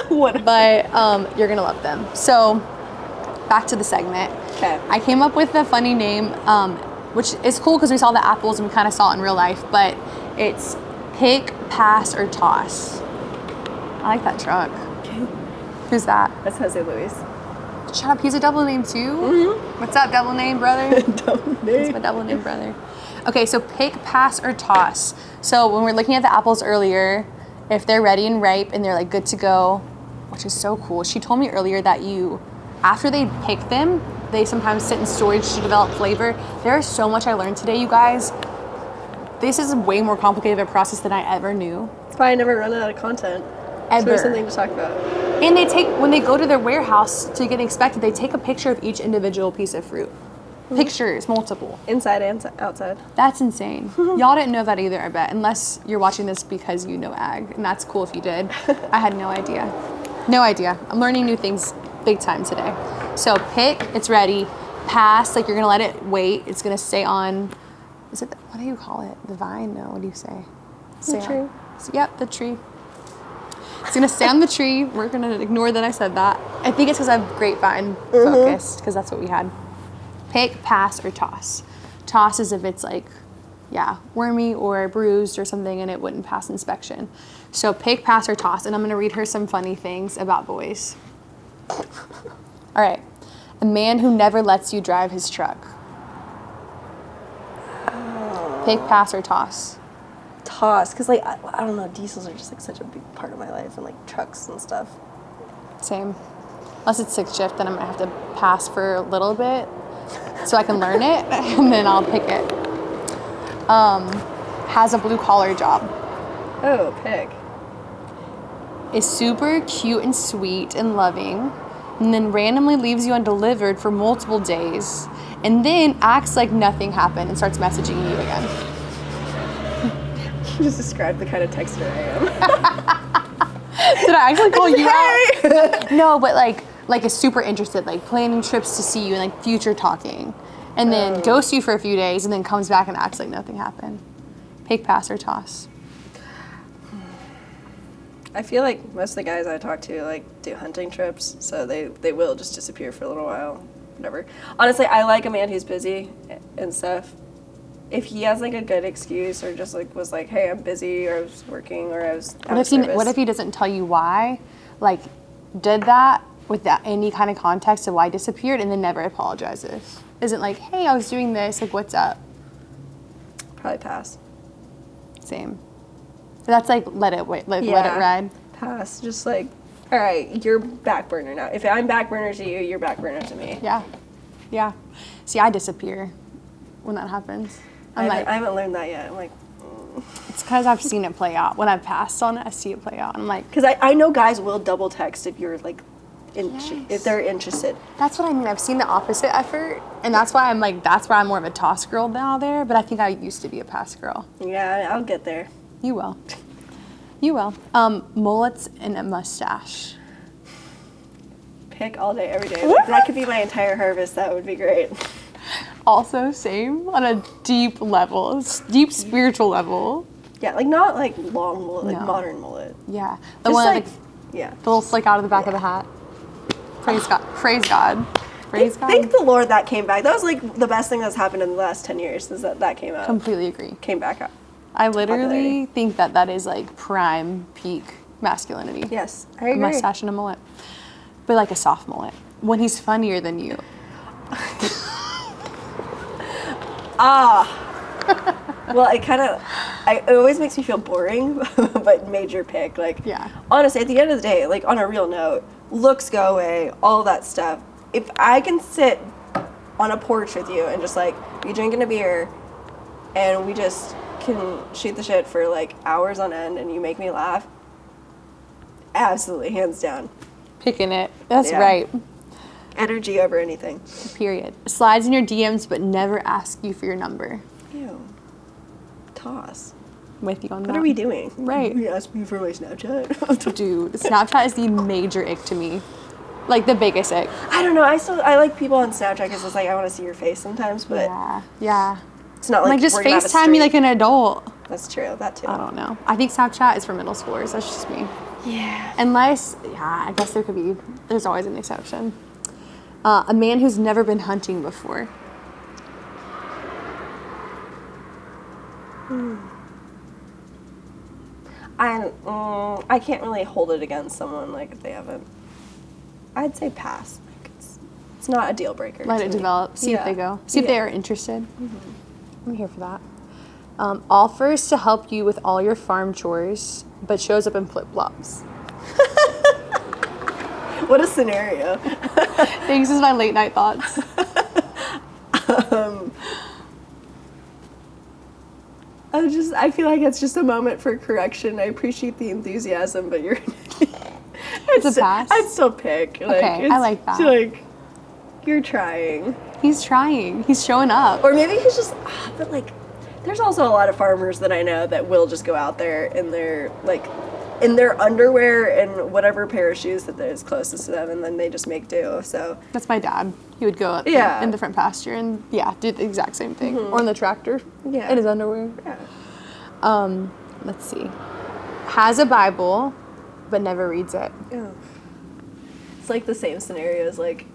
What? But you're gonna love them. So back to the segment. Okay. I came up with a funny name, which is cool because we saw the apples and we kind of saw it in real life, but it's pick, pass, or toss. I like that truck. Okay. Who's that? That's Jose Luis. Shut up, he's a double name too? Mm-hmm. What's up, double name brother? Double name. That's my double name brother. Okay, so pick, pass, or toss. So when we're looking at the apples earlier, if they're ready and ripe and they're like good to go, which is so cool. She told me earlier that after they pick them, they sometimes sit in storage to develop flavor. There's so much I learned today, you guys. This is way more complicated of a process than I ever knew. That's why I never run out of content. Ever. So there's something to talk about. And when they go to their warehouse to get inspected, they take a picture of each individual piece of fruit. Pictures, multiple. Inside and outside. That's insane. Y'all didn't know that either, I bet, unless you're watching this because you know ag, and that's cool if you did. I had no idea. No idea. I'm learning new things big time today. So pick, it's ready. Pass, like you're gonna let it wait. It's gonna stay on, what do you call it? The vine? No, what do you say? The tree. Yep, the tree. It's gonna stay on the tree. We're gonna ignore that I said that. I think it's because I'm grapevine focused, because that's what we had. Pick, pass, or toss. Toss is if it's like, wormy or bruised or something and it wouldn't pass inspection. So pick, pass, or toss. And I'm gonna read her some funny things about boys. All right. A man who never lets you drive his truck. Pick, pass, or toss. Toss, because like I don't know, diesels are just like such a big part of my life, and like trucks and stuff. Same. Unless it's 6 shift, then I'm gonna have to pass for a little bit so I can learn it, and then I'll pick it. Has a blue collar job. Oh, pick. Is super cute and sweet and loving, and then randomly leaves you undelivered for multiple days, and then acts like nothing happened and starts messaging you again. You just described the kind of texter I am. Did I actually call you out? No, but like is super interested, like planning trips to see you and like future talking, and then ghosts you for a few days and then comes back and acts like nothing happened. Pick, pass, or toss. I feel like most of the guys I talk to like do hunting trips, so they will just disappear for a little while, whatever. Honestly, I like a man who's busy and stuff. If he has like a good excuse or just like was like, hey, I'm busy, or I was working, or I was out of service. What if he doesn't tell you why? Like, did that without any kind of context of why he disappeared and then never apologizes? Isn't like, hey, I was doing this, like, what's up? Probably pass. Same. That's like, let it ride. Pass. Just like, all right, you're back burner now. If I'm back burner to you, you're back burner to me. Yeah. See, I disappear when that happens. I haven't learned that yet. I'm like, it's because I've seen it play out. When I've passed on it, I see it play out. I'm like, because I know guys will double text if you're like, if they're interested. That's what I mean. I've seen the opposite effort, and that's why I'm more of a toss girl now there. But I think I used to be a pass girl. Yeah, I'll get there. You will. You will. Mullets and a mustache. Pick all day, every day. If that could be my entire harvest, that would be great. Also, same on a deep level, deep spiritual level. Yeah, like not like long mullet, like modern mullet. Yeah, the one like, the little slick out of the back of the hat. Praise God. Praise God. Praise God. Thank the Lord that came back. That was like the best thing that's happened in the last 10 years is that came out. Completely agree. Came back out. I literally think that is like prime peak masculinity. Yes, I agree. A mustache and a mullet, but like a soft mullet. When he's funnier than you. Well, it always makes me feel boring, but major pick. Like, honestly, at the end of the day, like on a real note, looks go away, all that stuff. If I can sit on a porch with you and just like be drinking a beer and we just can shoot the shit for like hours on end and you make me laugh, absolutely, hands down. Picking it. That's right. Energy over anything. Period. Slides in your DMs but never ask you for your number. Ew. Toss. With you on that. What are we doing? Right. You asked me for my Snapchat. Dude, Snapchat is the major ick to me. Like the biggest ick. I don't know. I like people on Snapchat because it's like I want to see your face sometimes, but Yeah. it's not Like like just we're gonna have a FaceTime me like streak. an adult. That's true. That too. I don't know. I think Snapchat is for middle schoolers. That's just me. Yeah. Unless, I guess there's always an exception. A man who's never been hunting before. I can't really hold it against someone like if they haven't. I'd say pass. Like it's not a deal breaker. Let to it me. develop. See if they go. See if Yeah. they are interested. I'm here for that. Offers to help you with all your farm chores, but shows up in flip-flops. What a scenario. Thanks, this is my late night thoughts. I feel like it's just a moment for correction. I appreciate the enthusiasm, but you're. It's a pass. I'd still pick. Like, Okay, I like that. Like, you're trying. He's trying. He's showing up. Or maybe he's just, but like, there's also a lot of farmers that I know that will just go out there in their, like, in their underwear and whatever pair of shoes that is closest to them, and then they just make do, so. That's my dad. He would go up Yeah. in the front pasture and, do the exact same thing. Or in the tractor. Yeah. In his underwear. Yeah. Let's see. Has a Bible, but never reads it. Yeah. It's like the same scenario as like,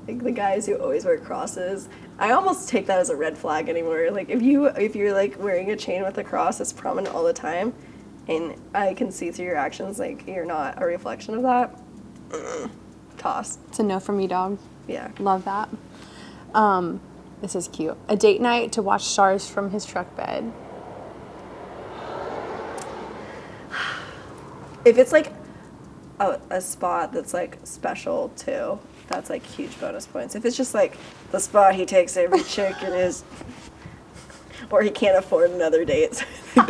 like the guys who always wear crosses. I almost take that as a red flag anymore. Like if you're like wearing a chain with a cross that's prominent all the time, and I can see through your actions like you're not a reflection of that. Toss. It's a no from me, dog. Yeah. Love that. This is cute. A date night to watch stars from his truck bed. If it's like a spot that's like special too, that's like huge bonus points. If it's just like the spot he takes every chick in his, or he can't afford another date, so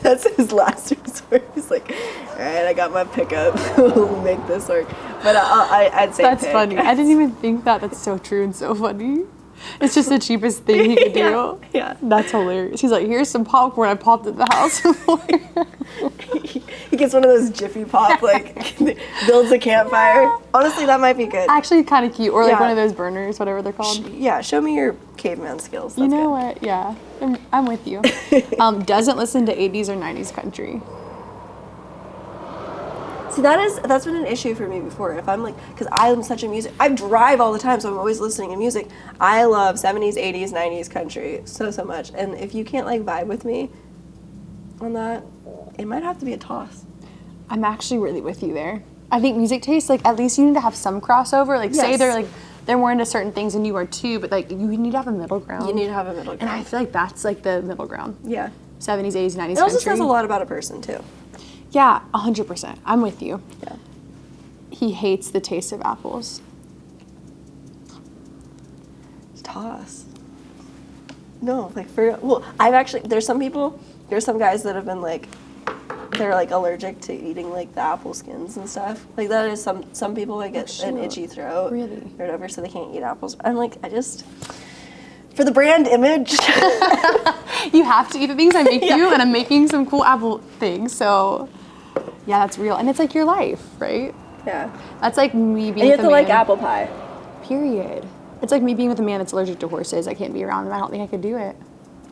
that's his last resort. He's like, all right, I got my pickup, we'll make this work. But I'd say That's pick. funny. I didn't even think that. That's so true and so funny. It's just the cheapest thing he could do. Yeah. That's hilarious. He's like, here's some popcorn I popped at the house before. He gets one of those Jiffy Pop, like, builds a campfire. Honestly, that might be good. Actually, kind of cute. Or like Yeah. one of those burners, whatever they're called. Yeah, show me your caveman skills. You That's know good. what? Yeah. I'm with you. Doesn't listen to 80s or 90s country. See, that's been an issue for me before. If I'm like, because I'm such a I drive all the time, so I'm always listening to music. I love 70s, 80s, 90s country so much. And if you can't like vibe with me on that, it might have to be a toss. I'm actually really with you there. I think music taste, like, at least you need to have some crossover. Like, say Yes. they're more into certain things and you are too, but like, you need to have a middle ground. You need to have a middle ground. And I feel like that's like the middle ground. Yeah. 70s, 80s, 90s It also country. says a lot about a person too. Yeah, 100%. I'm with you. Yeah. He hates the taste of apples. Toss. No, like there's some guys that have been like, they're like allergic to eating like the apple skins and stuff. Like that is some people like get an itchy throat. Really? Or whatever, so they can't eat apples. I'm like, for the brand image. You have to eat the things I make you, and I'm making some cool apple things, so yeah, that's real. And it's like your life, right? Yeah. That's like me being And you with have to a like man. apple pie. Period. It's like me being with a man that's allergic to horses. I can't be around him. I don't think I could do it.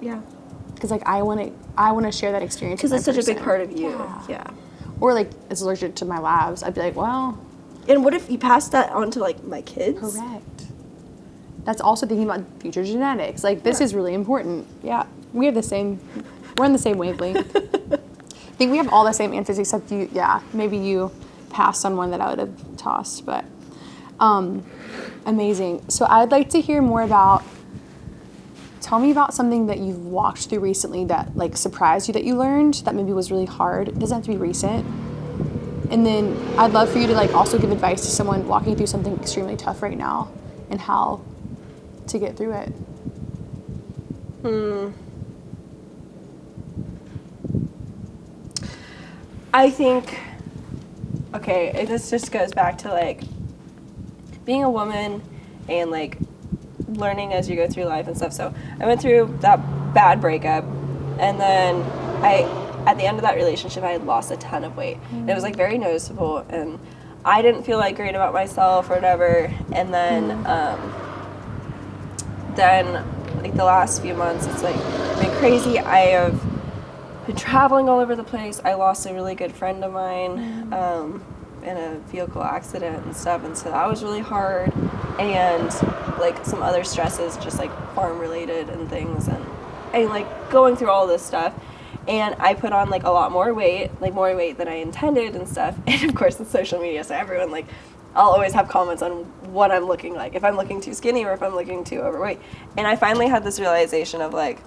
Yeah. Because like I want to share that experience. Because with it's that such a big person. part of you. Yeah. Yeah. Or like it's allergic to my labs. I'd be like, well, And what if you pass that on to like my kids? correct. That's also thinking about future genetics. Like this is really important. Yeah, we're on the same wavelength. I think we have all the same answers except you. Yeah, maybe you passed on one that I would have tossed, but amazing. So I'd like to hear more about. Tell me about something that you've walked through recently that like surprised you that you learned that maybe was really hard. It doesn't have to be recent. And then I'd love for you to like also give advice to someone walking through something extremely tough right now and how to get through it. I think, okay, this just goes back to like being a woman and like learning as you go through life and stuff. So I went through that bad breakup, and then at the end of that relationship, I had lost a ton of weight. And it was like very noticeable, and I didn't feel like great about myself or whatever. And then like the last few months, it's like been crazy. I have been traveling all over the place. I lost a really good friend of mine in a vehicle accident and stuff, and so that was really hard. And like some other stresses, just like farm related and things, and like going through all this stuff. And I put on like a lot more weight, like more weight than I intended and stuff. And of course it's social media, so everyone like, I'll always have comments on what I'm looking like, if I'm looking too skinny or if I'm looking too overweight. And I finally had this realization of like,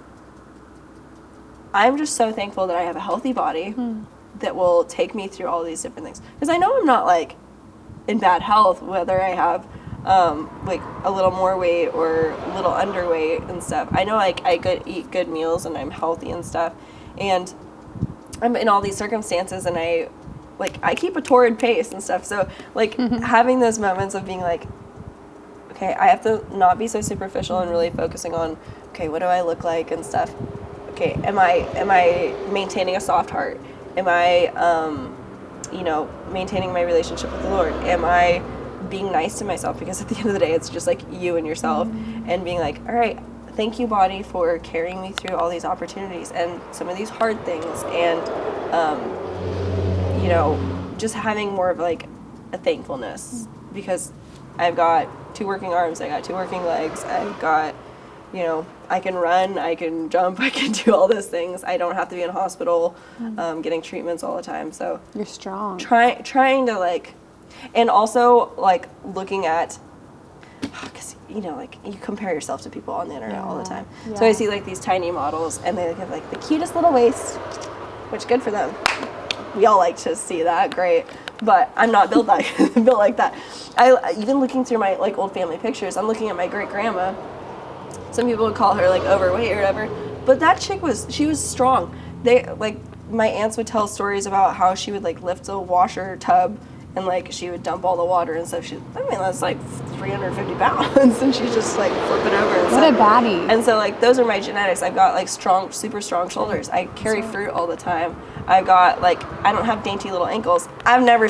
I'm just so thankful that I have a healthy body that will take me through all these different things. Because I know I'm not like in bad health, whether I have like a little more weight or a little underweight and stuff. I know like I eat good meals and I'm healthy and stuff. And I'm in all these circumstances, and I keep a torrid pace and stuff. So like having those moments of being like, okay, I have to not be so superficial and really focusing on, okay, what do I look like and stuff. Okay, am I maintaining a soft heart? Am I, maintaining my relationship with the Lord? Am I being nice to myself? Because at the end of the day, it's just like you and yourself, and being like, all right, thank you, body, for carrying me through all these opportunities and some of these hard things, and just having more of like a thankfulness, because I've got 2 working arms, I got 2 working legs, I've got, I can run, I can jump, I can do all those things. I don't have to be in a hospital getting treatments all the time. So you're strong. Trying to like, and also like looking at, because like you compare yourself to people on the internet all the time. Yeah. So I see like these tiny models, and they have like the cutest little waist, which good for them. We all like to see that, great. But I'm not built like that. I even looking through my like old family pictures, I'm looking at my great grandma. Some people would call her like overweight or whatever, but that chick was strong. They like, my aunts would tell stories about how she would like lift a washer tub, and like she would dump all the water and stuff. That's like 350 pounds, and she's just like flipping over. And what stuff. A baddie. And so like those are my genetics. I've got like strong, super strong shoulders. I carry fruit all the time. I've got like, I don't have dainty little ankles. I've never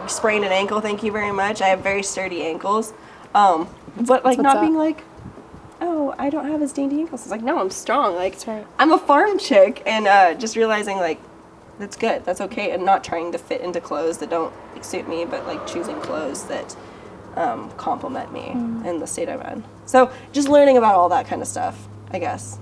sprained an ankle, thank you very much. I have very sturdy ankles. But like not being like, oh, I don't have as dainty ankles. It's like, no, I'm strong. Like, that's right. I'm a farm chick, and just realizing like, that's good, that's okay, and not trying to fit into clothes that don't suit me, but like choosing clothes that complement me in the state I'm in. So just learning about all that kind of stuff, I guess,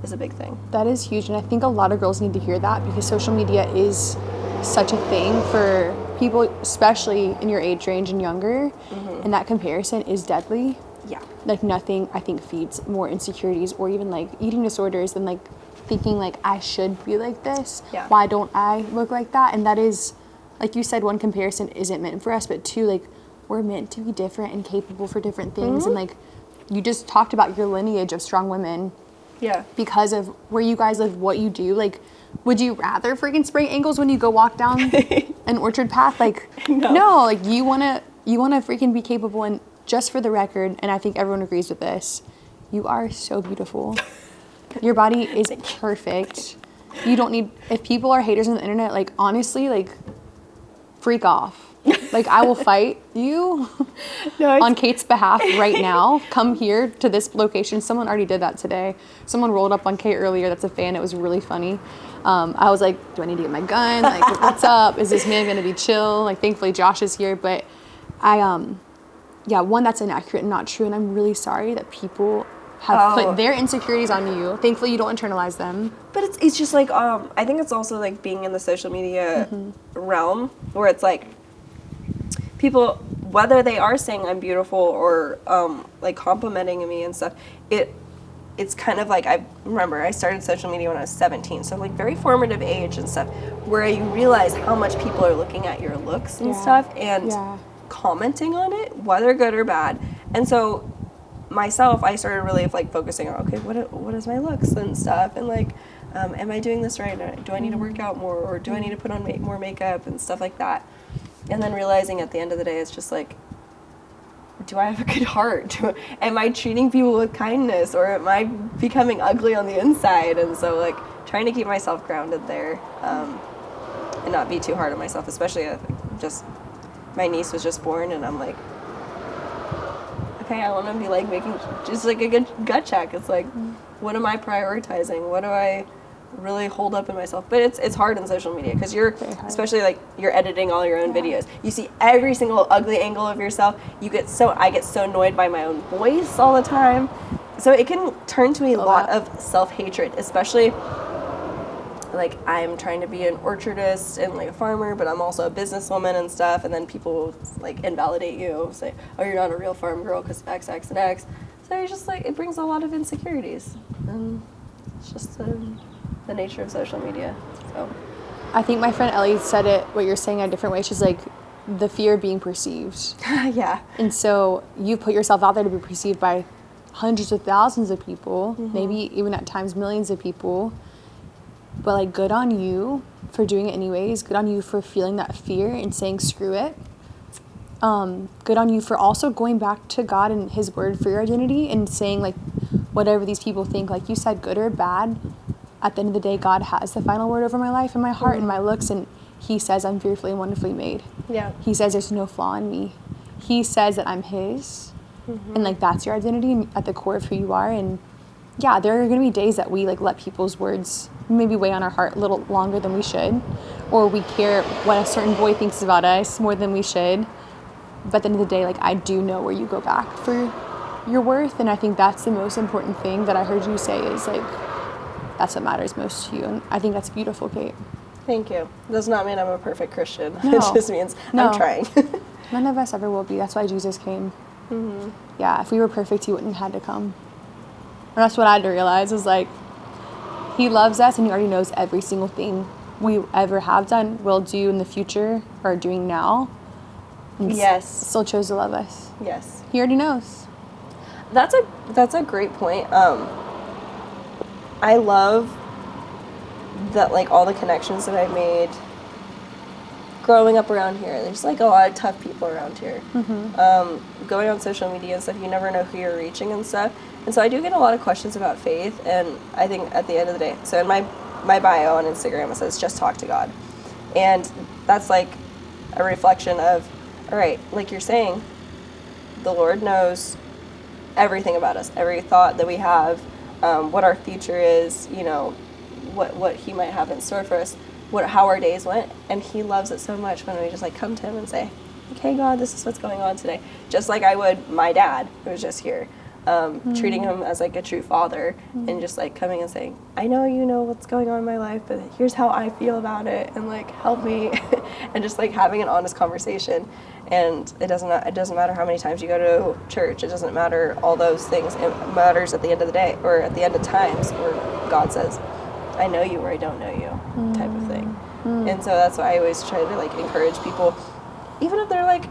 is a big thing. That is huge, and I think a lot of girls need to hear that, because social media is such a thing for people, especially in your age range and younger, and that comparison is deadly. Yeah. Like nothing, I think, feeds more insecurities or even like eating disorders than like thinking like, I should be like this. Yeah. Why don't I look like that? And that is, like you said, one, comparison isn't meant for us, but 2, like we're meant to be different and capable for different things. And like you just talked about your lineage of strong women. Yeah. Because of where you guys live, what you do. Like, would you rather freaking sprain ankles when you go walk down an orchard path? Like, no, like you wanna freaking be capable. And just for the record, and I think everyone agrees with this, you are so beautiful. Your body is perfect. You don't need, if people are haters on the internet, like honestly, like freak off. Like I will fight you on Kate's behalf right now. Come here to this location. Someone already did that today. Someone rolled up on Kate earlier. That's a fan. It was really funny. I was like, do I need to get my gun? Like, what's up? Is this man going to be chill? Like, thankfully Josh is here, but yeah, one, that's inaccurate and not true, and I'm really sorry that people have put their insecurities on you. Thankfully, you don't internalize them. But it's just like, I think it's also like being in the social media realm, where it's like, people, whether they are saying I'm beautiful or like complimenting me and stuff, it's kind of like, I remember I started social media when I was 17, so like very formative age and stuff, where you realize how much people are looking at your looks and stuff, and commenting on it, whether good or bad. And so myself, I started really like focusing on, okay, what is my looks and stuff, and like, am I doing this right? Do I need to work out more, or do I need to put on more makeup and stuff like that? And then realizing at the end of the day, it's just like, do I have a good heart? Am I treating people with kindness, or am I becoming ugly on the inside? And so like trying to keep myself grounded there, and not be too hard on myself, especially just my niece was just born, and I'm like, okay, I want to be like making just like a good gut check. It's like, what am I prioritizing? What do I really hold up in myself? But it's hard in social media because especially like you're editing all your own videos. You see every single ugly angle of yourself. I get so annoyed by my own voice all the time. So it can turn to a lot of self-hatred, especially like I'm trying to be an orchardist and like a farmer, but I'm also a businesswoman and stuff, and then people like invalidate you, say, oh, you're not a real farm girl because X, X, and X. So you're just like, it brings a lot of insecurities, and it's just the nature of social media. So I think my friend Ellie said it, what you're saying, a different way. She's like, the fear of being perceived. Yeah. And so you put yourself out there to be perceived by hundreds of thousands of people, maybe even at times millions of people. But like, good on you for doing it anyways. Good on you for feeling that fear and saying screw it. Good on you for also going back to God and his word for your identity and saying like, whatever these people think, like you said, good or bad, at the end of the day, God has the final word over my life and my heart and my looks, and he says I'm fearfully and wonderfully made. Yeah. He says there's no flaw in me. He says that I'm his, and like that's your identity at the core of who you are. And yeah, there are going to be days that we like let people's words maybe weigh on our heart a little longer than we should, or we care what a certain boy thinks about us more than we should. But at the end of the day, like I do know where you go back for your worth, and I think that's the most important thing that I heard you say is like, that's what matters most to you. And I think that's beautiful, Kait. Thank you. Does not mean I'm a perfect Christian. No. It just means I'm trying. None of us ever will be. That's why Jesus came. Yeah, if we were perfect, he wouldn't have had to come. And that's what I had to realize is like, he loves us and he already knows every single thing we ever have done, will do in the future, or are doing now. And still chose to love us. Yes. He already knows. That's a great point. I love that, like, all the connections that I've made growing up around here. There's like a lot of tough people around here. Going on social media and stuff, you never know who you're reaching and stuff. And so I do get a lot of questions about faith, and I think at the end of the day, so in my bio on Instagram, it says just talk to God. And that's like a reflection of, all right, like you're saying, the Lord knows everything about us, every thought that we have, what our future is, you know, what he might have in store for us, how our days went. And he loves it so much when we just like come to him and say, okay, God, this is what's going on today. Just like I would my dad, who was just here, treating him as like a true father, and just like coming and saying, I know you know what's going on in my life, but here's how I feel about it, and like help me. And just like having an honest conversation. And it doesn't matter how many times you go to church. It doesn't matter all those things. It matters at the end of the day, or at the end of times, where God says, I know you or I don't know you, type of thing. And so that's why I always try to like encourage people, even if they're like,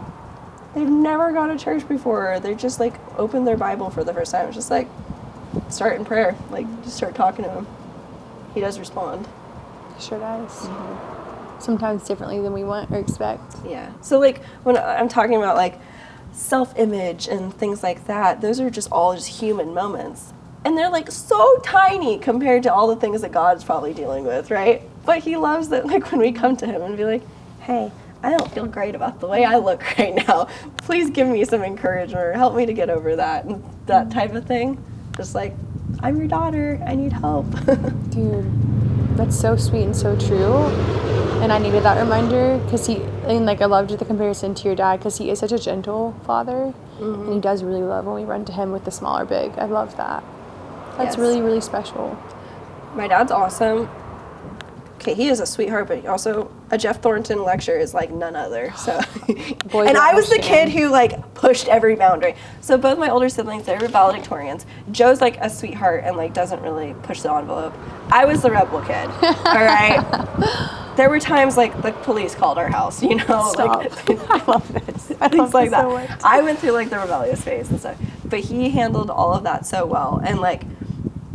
they've never gone to church before, or they're just like open their Bible for the first time. It's just like, start in prayer. Like, just start talking to him. He does respond. Sure does. Sometimes differently than we want or expect. Yeah. So like when I'm talking about like self-image and things like that, those are just all just human moments. And they're like so tiny compared to all the things that God's probably dealing with, right? But he loves that, like when we come to him and be like, hey, I don't feel great about the way I look right now. Please give me some encouragement, or help me to get over that, and that type of thing. Just like, I'm your daughter, I need help. Dude, that's so sweet and so true. And I needed that reminder, because I loved the comparison to your dad, because he is such a gentle father, and he does really love when we run to him with the small or big. I love that. That's really, really special. My dad's awesome. Okay, he is a sweetheart, but also a Geoff Thornton lecture is like none other. So, and I was the kid who like pushed every boundary. So both my older siblings, they're valedictorians. Joe's like a sweetheart and like doesn't really push the envelope. I was the rebel kid. All right. There were times like the police called our house, you know. Stop. Like, I love this. Things like that. I went through like the rebellious phase and stuff, but he handled all of that so well. And like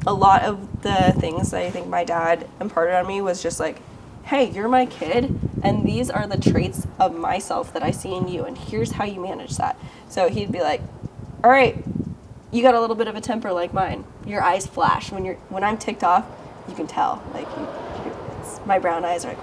a lot of the things that I think my dad imparted on me was just like, hey, you're my kid, and these are the traits of myself that I see in you, and here's how you manage that. So he'd be like, all right, you got a little bit of a temper like mine. Your eyes flash when I'm ticked off. You can tell, like, my brown eyes are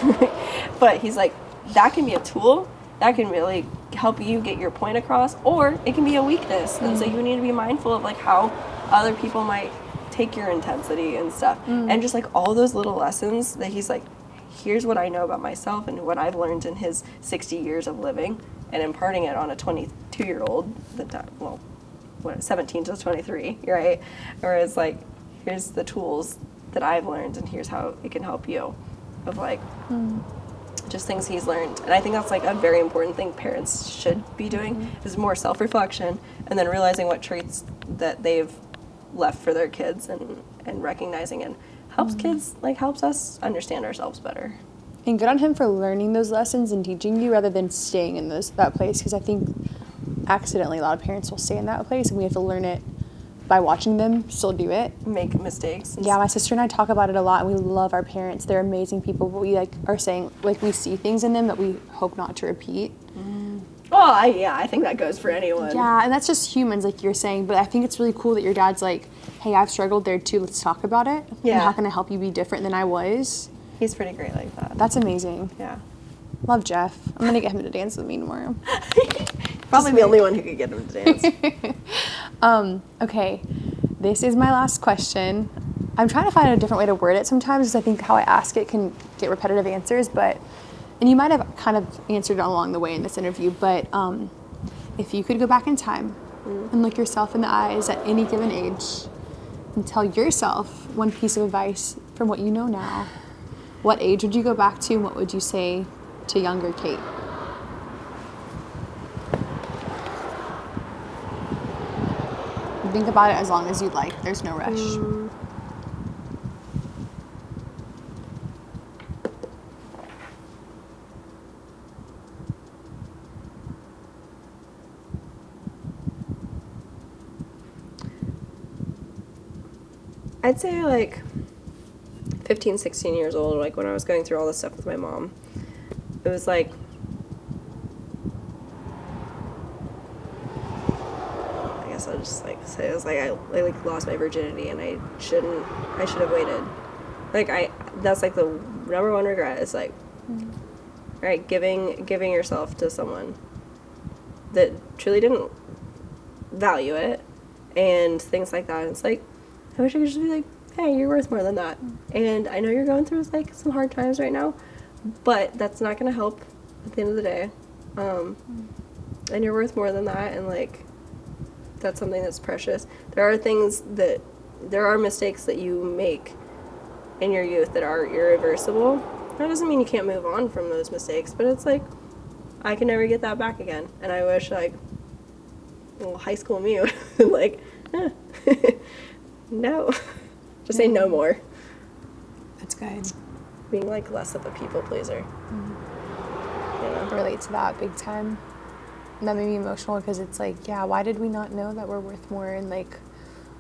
like, but he's like, that can be a tool that can really help you get your point across, or it can be a weakness. And so you need to be mindful of like how other people might take your intensity and stuff. And just like all those little lessons that he's like, here's what I know about myself and what I've learned in his 60 years of living, and imparting it on a 22-year-old, 17 to 23, right? Whereas like, here's the tools that I've learned and here's how it can help you, of like, just things he's learned. And I think that's like a very important thing parents should be doing, is more self-reflection and then realizing what traits that they've left for their kids, and recognizing it helps kids, like helps us understand ourselves better. And good on him for learning those lessons and teaching you rather than staying in that place, because I think accidentally a lot of parents will stay in that place and we have to learn it by watching them still do it. Make mistakes. Yeah, my sister and I talk about it a lot, and we love our parents. They're amazing people, but we like are saying, like, we see things in them that we hope not to repeat. Well, I think that goes for anyone. Yeah, and that's just humans, like you're saying, but I think it's really cool that your dad's like, hey, I've struggled there too, let's talk about it. Yeah. And how can I help you be different than I was? He's pretty great like that. That's amazing. Yeah. Love Geoff. I'm going to get him to dance with me tomorrow. Probably the only one who could get him to dance. Okay, this is my last question. I'm trying to find a different way to word it sometimes, because I think how I ask it can get repetitive answers, and you might have kind of answered it along the way in this interview, but if you could go back in time and look yourself in the eyes at any given age and tell yourself one piece of advice from what you know now, what age would you go back to, and what would you say to younger Kait? Think about it as long as you'd like. There's no rush. I'd say like 15, 16 years old, like when I was going through all this stuff with my mom. It was like, I guess I'll just like say, it was like I like lost my virginity and I should have waited. Like that's like the number one regret is like, right, giving yourself to someone that truly didn't value it and things like that. And it's like, I wish I could just be like, hey, you're worth more than that. And I know you're going through like some hard times right now, but that's not going to help at the end of the day. And you're worth more than that. And like, that's something that's precious. There are mistakes that you make in your youth that are irreversible. That doesn't mean you can't move on from those mistakes, but it's like, I can never get that back again. And I wish like, well, high school me would have been like, no. Just say no more. That's good. Being like less of a people pleaser. I relate to that big time. And that made me emotional because it's like, yeah, why did we not know that we're worth more, and like,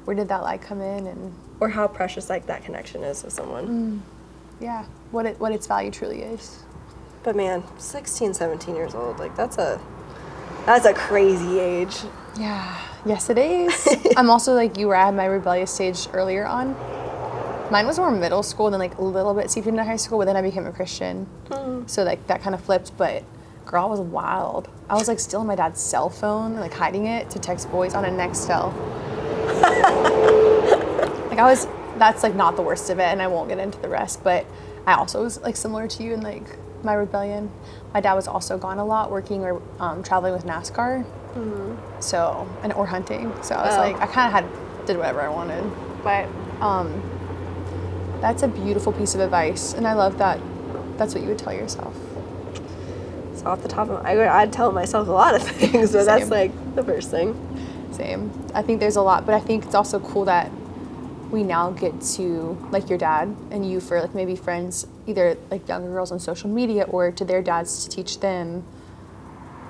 where did that light come in, and or how precious like that connection is with someone. Yeah, what its value truly is. But man, 16, 17 years old, like that's a crazy age. Yeah, yes it is. I'm also like you, where I had my rebellious stage earlier on. Mine was more middle school, then like a little bit seeped into high school, but then I became a Christian. So like that kind of flipped, but girl, I was wild. I was like stealing my dad's cell phone and like hiding it to text boys on a Nextel. That's like not the worst of it, and I won't get into the rest, but I also was like similar to you in like my rebellion. My dad was also gone a lot, working or traveling with NASCAR. So, or hunting. So I was like, I kind of did whatever I wanted. But that's a beautiful piece of advice, and I love that that's what you would tell yourself. So off the top of I'd tell myself a lot of things, but that's like the first thing. Same. I think there's a lot, but I think it's also cool that we now get to, like your dad and you, for like maybe friends, either like younger girls on social media or to their dads, to teach them.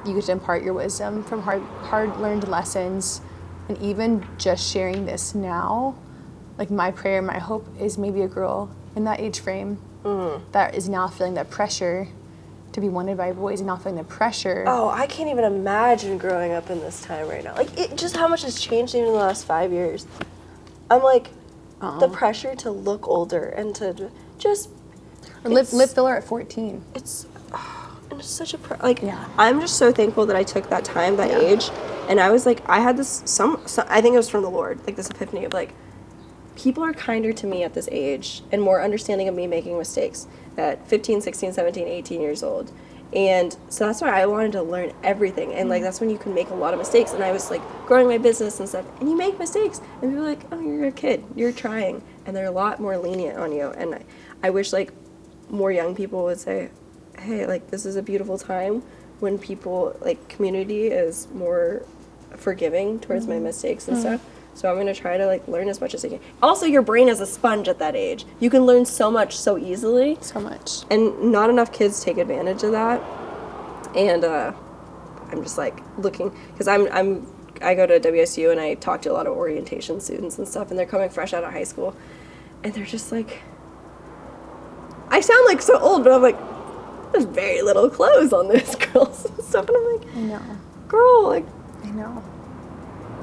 You get to impart your wisdom from hard learned lessons, and even just sharing this now, like my prayer, my hope is maybe a girl in that age frame that is now feeling that pressure to be wanted by boys and not feeling the pressure. Oh, I can't even imagine growing up in this time right now. Like, just how much has changed even in the last 5 years. I'm like, the pressure to look older and to just... Or lip filler at 14. It's such a... I'm just so thankful that I took that time, that age, and I was like, I had this, I think it was from the Lord, like this epiphany of like, people are kinder to me at this age and more understanding of me making mistakes at 15, 16, 17, 18 years old. And so that's why I wanted to learn everything. And like, that's when you can make a lot of mistakes. And I was like growing my business and stuff, and you make mistakes. And people are like, oh, you're a kid, you're trying. And they're a lot more lenient on you. And I wish like more young people would say, hey, like this is a beautiful time when people, like community is more forgiving towards my mistakes and stuff. So I'm going to try to like learn as much as I can. Also, your brain is a sponge at that age. You can learn so much so easily. So much. And not enough kids take advantage of that. And I'm just like looking, because I go to WSU and I talk to a lot of orientation students and stuff, and they're coming fresh out of high school. And they're just like, I sound like so old, but I'm like, there's very little clothes on those girls and stuff. And I'm like, I know. Girl, like, I know.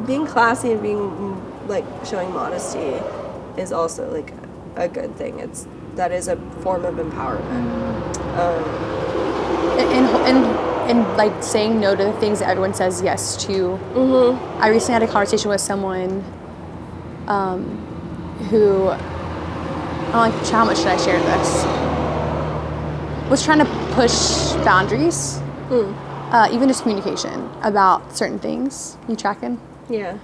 being classy and being like showing modesty is also like a good thing. That is a form of empowerment. And like saying no to the things that everyone says yes to. I recently had a conversation with someone who, I'm like, how much should I share this? Was trying to push boundaries, even just communication about certain things. You tracking? Yeah.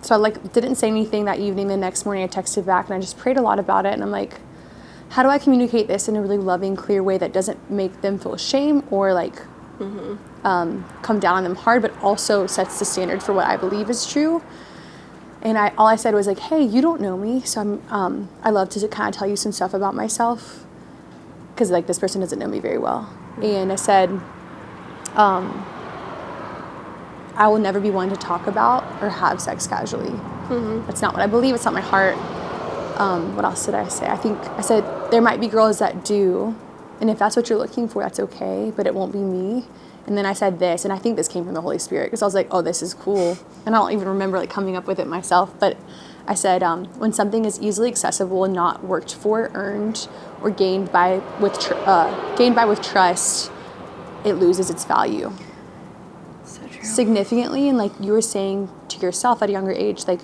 So I like didn't say anything that evening. The next morning I texted back and I just prayed a lot about it. And I'm like, how do I communicate this in a really loving, clear way that doesn't make them feel shame or like come down on them hard, but also sets the standard for what I believe is true. And all I said was like, hey, you don't know me, so I love to kind of tell you some stuff about myself, because like this person doesn't know me very well. And I said, I will never be one to talk about or have sex casually. That's not what I believe. It's not my heart. What else did I say? I said there might be girls that do, and if that's what you're looking for, that's okay, but it won't be me. And then I said this, and I think this came from the Holy Spirit, because I was like, oh, this is cool. And I don't even remember like coming up with it myself, but I said, when something is easily accessible and not worked for, earned, or gained by with trust, it loses its value. So true. Significantly. And like you were saying to yourself at a younger age, like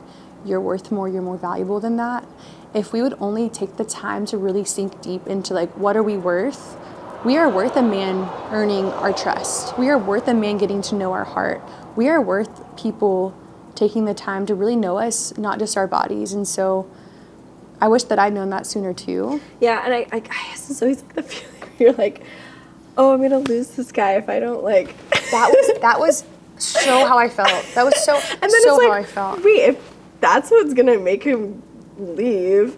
you're worth more, you're more valuable than that. If we would only take the time to really sink deep into like, what are we worth? We are worth a man earning our trust. We are worth a man getting to know our heart. We are worth people taking the time to really know us, not just our bodies. And so I wish that I'd known that sooner too. Yeah, and I guess it's always like the feeling where you're like, oh, I'm gonna lose this guy if I don't like. That was so how I felt. That was so and then so it's like, how I felt. Wait, if that's what's gonna make him leave,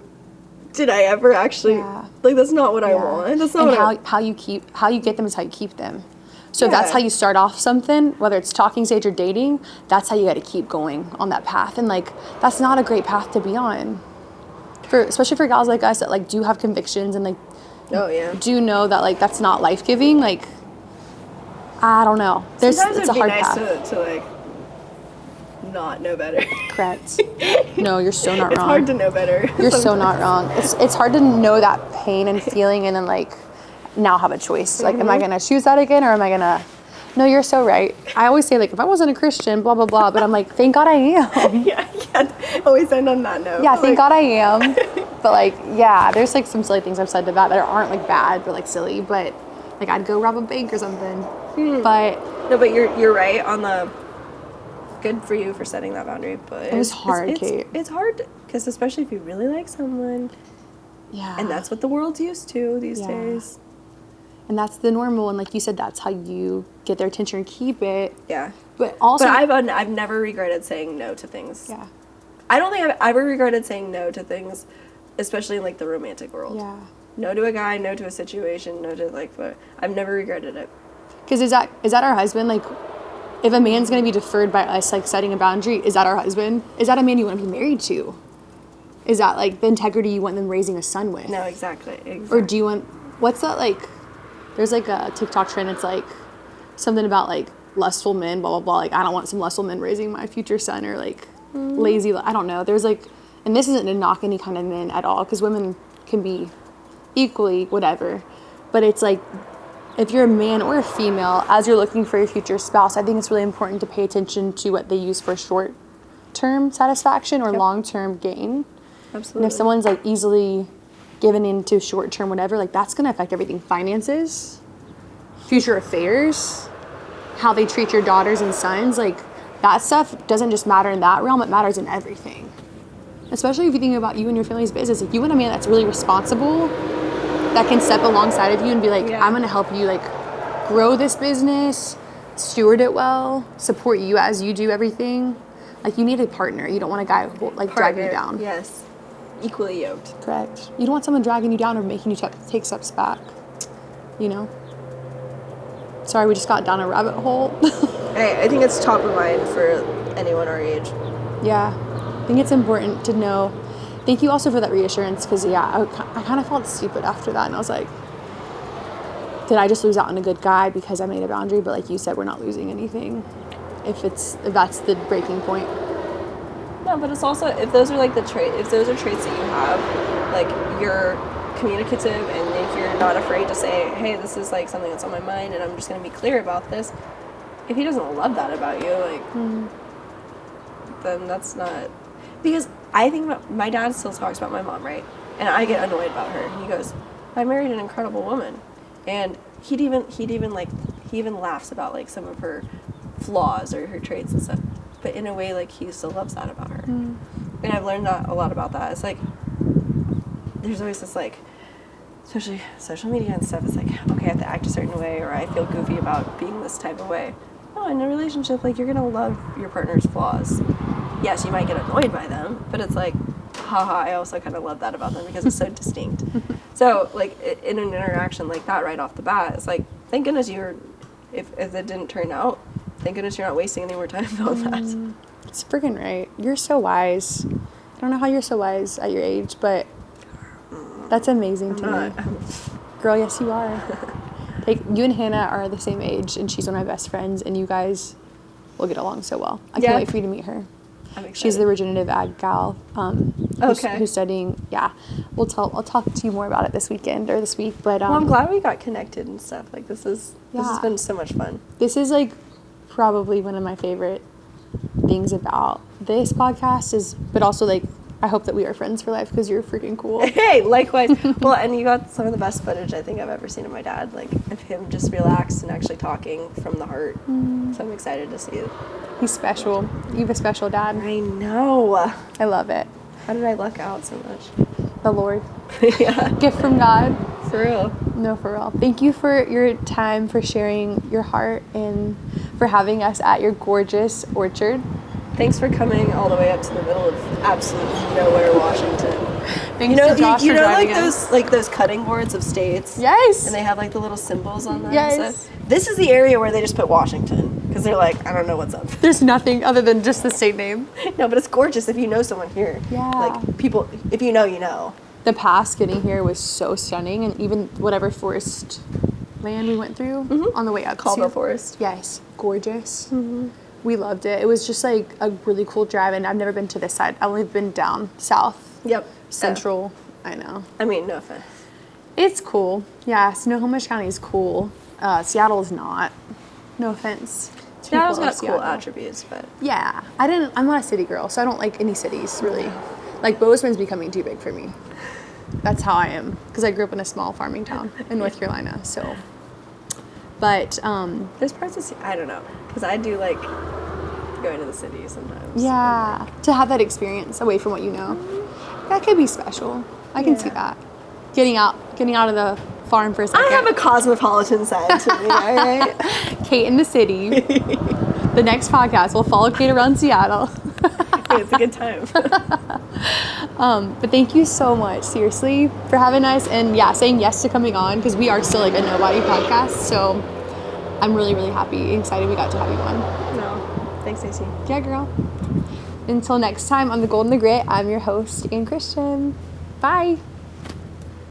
did I ever actually like? That's not what I want. That's not and how you get them is how you keep them. So if that's how you start off something, whether it's talking stage or dating, that's how you got to keep going on that path. And like that's not a great path to be on, especially for gals like us that like do have convictions and like do know that like that's not life giving. Like I don't know. It's a hard path to like not know better. Correct. No, you're so not wrong. It's hard to know better. You're so not wrong. It's hard to know that pain and feeling and then like now have a choice. Like, am I going to choose that again or am I going to... No, you're so right. I always say like, if I wasn't a Christian, blah, blah, blah. But I'm like, thank God I am. Yeah. Always end on that note. Yeah, thank God I am. But like, yeah, there's like some silly things I've said to that aren't like bad, but like silly. But like I'd go rob a bank or something. But... No, but you're right on the... Good for you for setting that boundary, but it was hard, Kate. It's hard because especially if you really like someone, and that's what the world's used to these days. And that's the normal, and like you said, that's how you get their attention and keep it. Yeah. But also, I've never regretted saying no to things. Yeah. I don't think I've ever regretted saying no to things, especially in like the romantic world. Yeah. No to a guy, no to a situation, no to like, but I've never regretted it. Because is that our husband? Like, if a man's going to be deferred by us, like, setting a boundary, is that our husband? Is that a man you want to be married to? Is that, like, the integrity you want them raising a son with? No, exactly. Or do you want, what's that, like, there's like a TikTok trend. It's like something about like lustful men, blah, blah, blah. Like, I don't want some lustful men raising my future son, or like lazy. I don't know. There's like, and this isn't to knock any kind of men at all, because women can be equally whatever. But it's like, if you're a man or a female, as you're looking for your future spouse, I think it's really important to pay attention to what they use for short-term satisfaction or long-term gain. Absolutely. And if someone's like easily given into short-term whatever, like that's going to affect everything. Finances, future affairs, how they treat your daughters and sons. Like, that stuff doesn't just matter in that realm, it matters in everything. Especially if you think about you and your family's business. Like, you want a man that's really responsible, that can step alongside of you and be like, I'm going to help you like grow this business, steward it well, support you as you do everything. Like, you need a partner. You don't want a guy who like drag you down. Yes. Equally yoked. Correct. You don't want someone dragging you down or making you take steps back. You know? Sorry, we just got down a rabbit hole. Hey, I think it's top of mind for anyone our age. Yeah. I think it's important to know. Thank you also for that reassurance, because, I kind of felt stupid after that. And I was like, did I just lose out on a good guy because I made a boundary? But like you said, we're not losing anything if that's the breaking point. No, but it's also, if those are like if those are traits that you have, like you're communicative, and if you're not afraid to say, hey, this is like something that's on my mind and I'm just going to be clear about this. If he doesn't love that about you, like, then that's not, because I think my dad still talks about my mom, right? And I get annoyed about her. He goes, I married an incredible woman. And he even laughs about like some of her flaws or her traits and stuff. But in a way, like, he still loves that about her. And I've learned a lot about that. It's like, there's always this like, especially social media and stuff, it's like, okay, I have to act a certain way, or I feel goofy about being this type of way. No, in a relationship, like, you're gonna love your partner's flaws. Yes, you might get annoyed by them, but it's like, haha, I also kind of love that about them because it's so distinct. So, like, in an interaction like that right off the bat, it's like, thank goodness if it didn't turn out, thank goodness you're not wasting any more time on that. It's freaking right. You're so wise. I don't know how you're so wise at your age, but that's amazing to me. Girl, yes, you are. Like, you and Hannah are the same age, and she's one of my best friends, and you guys will get along so well. I can't wait for you to meet her. I'm excited. She's the regenerative ag gal. Who's studying. Yeah, I'll talk to you more about it this weekend or this week. But well, I'm glad we got connected and stuff. Like, this has been so much fun. This is like probably one of my favorite things about this podcast but also like, I hope that we are friends for life because you're freaking cool. Hey, likewise. Well, and you got some of the best footage I think I've ever seen of my dad, like of him just relaxed and actually talking from the heart. So I'm excited to see it. He's special. You have a special dad. I know. I love it. How did I luck out so much? The Lord. Yeah. Gift from God. For real. No, for real. Thank you for your time, for sharing your heart, and for having us at your gorgeous orchard. Thanks for coming all the way up to the middle of absolute nowhere, Washington. Thanks to Josh for driving like those cutting boards of states. Yes. And they have like the little symbols on them. Yes. So this is the area where they just put Washington because they're like, I don't know what's up. There's nothing other than just the state name. No, but it's gorgeous if you know someone here. Yeah. Like, people, if you know, you know. The path getting here was so stunning, and even whatever forest land we went through on the way up. Caldwell Forest. Yes, gorgeous. We loved it. It was just like a really cool drive, and I've never been to this side. I've only been down south. Yep. Central. I know. I mean, no offense. It's cool. Yeah, Snohomish County is cool. Seattle is not. No offense. Seattle's got cool attributes, but yeah, I'm not a city girl, so I don't like any cities really. Like, Bozeman's becoming too big for me. That's how I am, because I grew up in a small farming town in North Carolina. So, but there's parts of I don't know, because I do like going to the city sometimes. Yeah, to have that experience away from what you know, that could be special. I can see that. Getting out of the farm for a second. I have a cosmopolitan side to me, all right? Kait in the city. The next podcast, we'll follow Kait around Seattle. Hey, it's a good time. But thank you so much, seriously, for having us and saying yes to coming on, because we are still like a nobody podcast. So I'm really, really happy and excited we got to have you on. No, thanks, Stacey. Yeah, girl. Until next time on The Gold and the Grit, I'm your host, Ann Christian. Bye.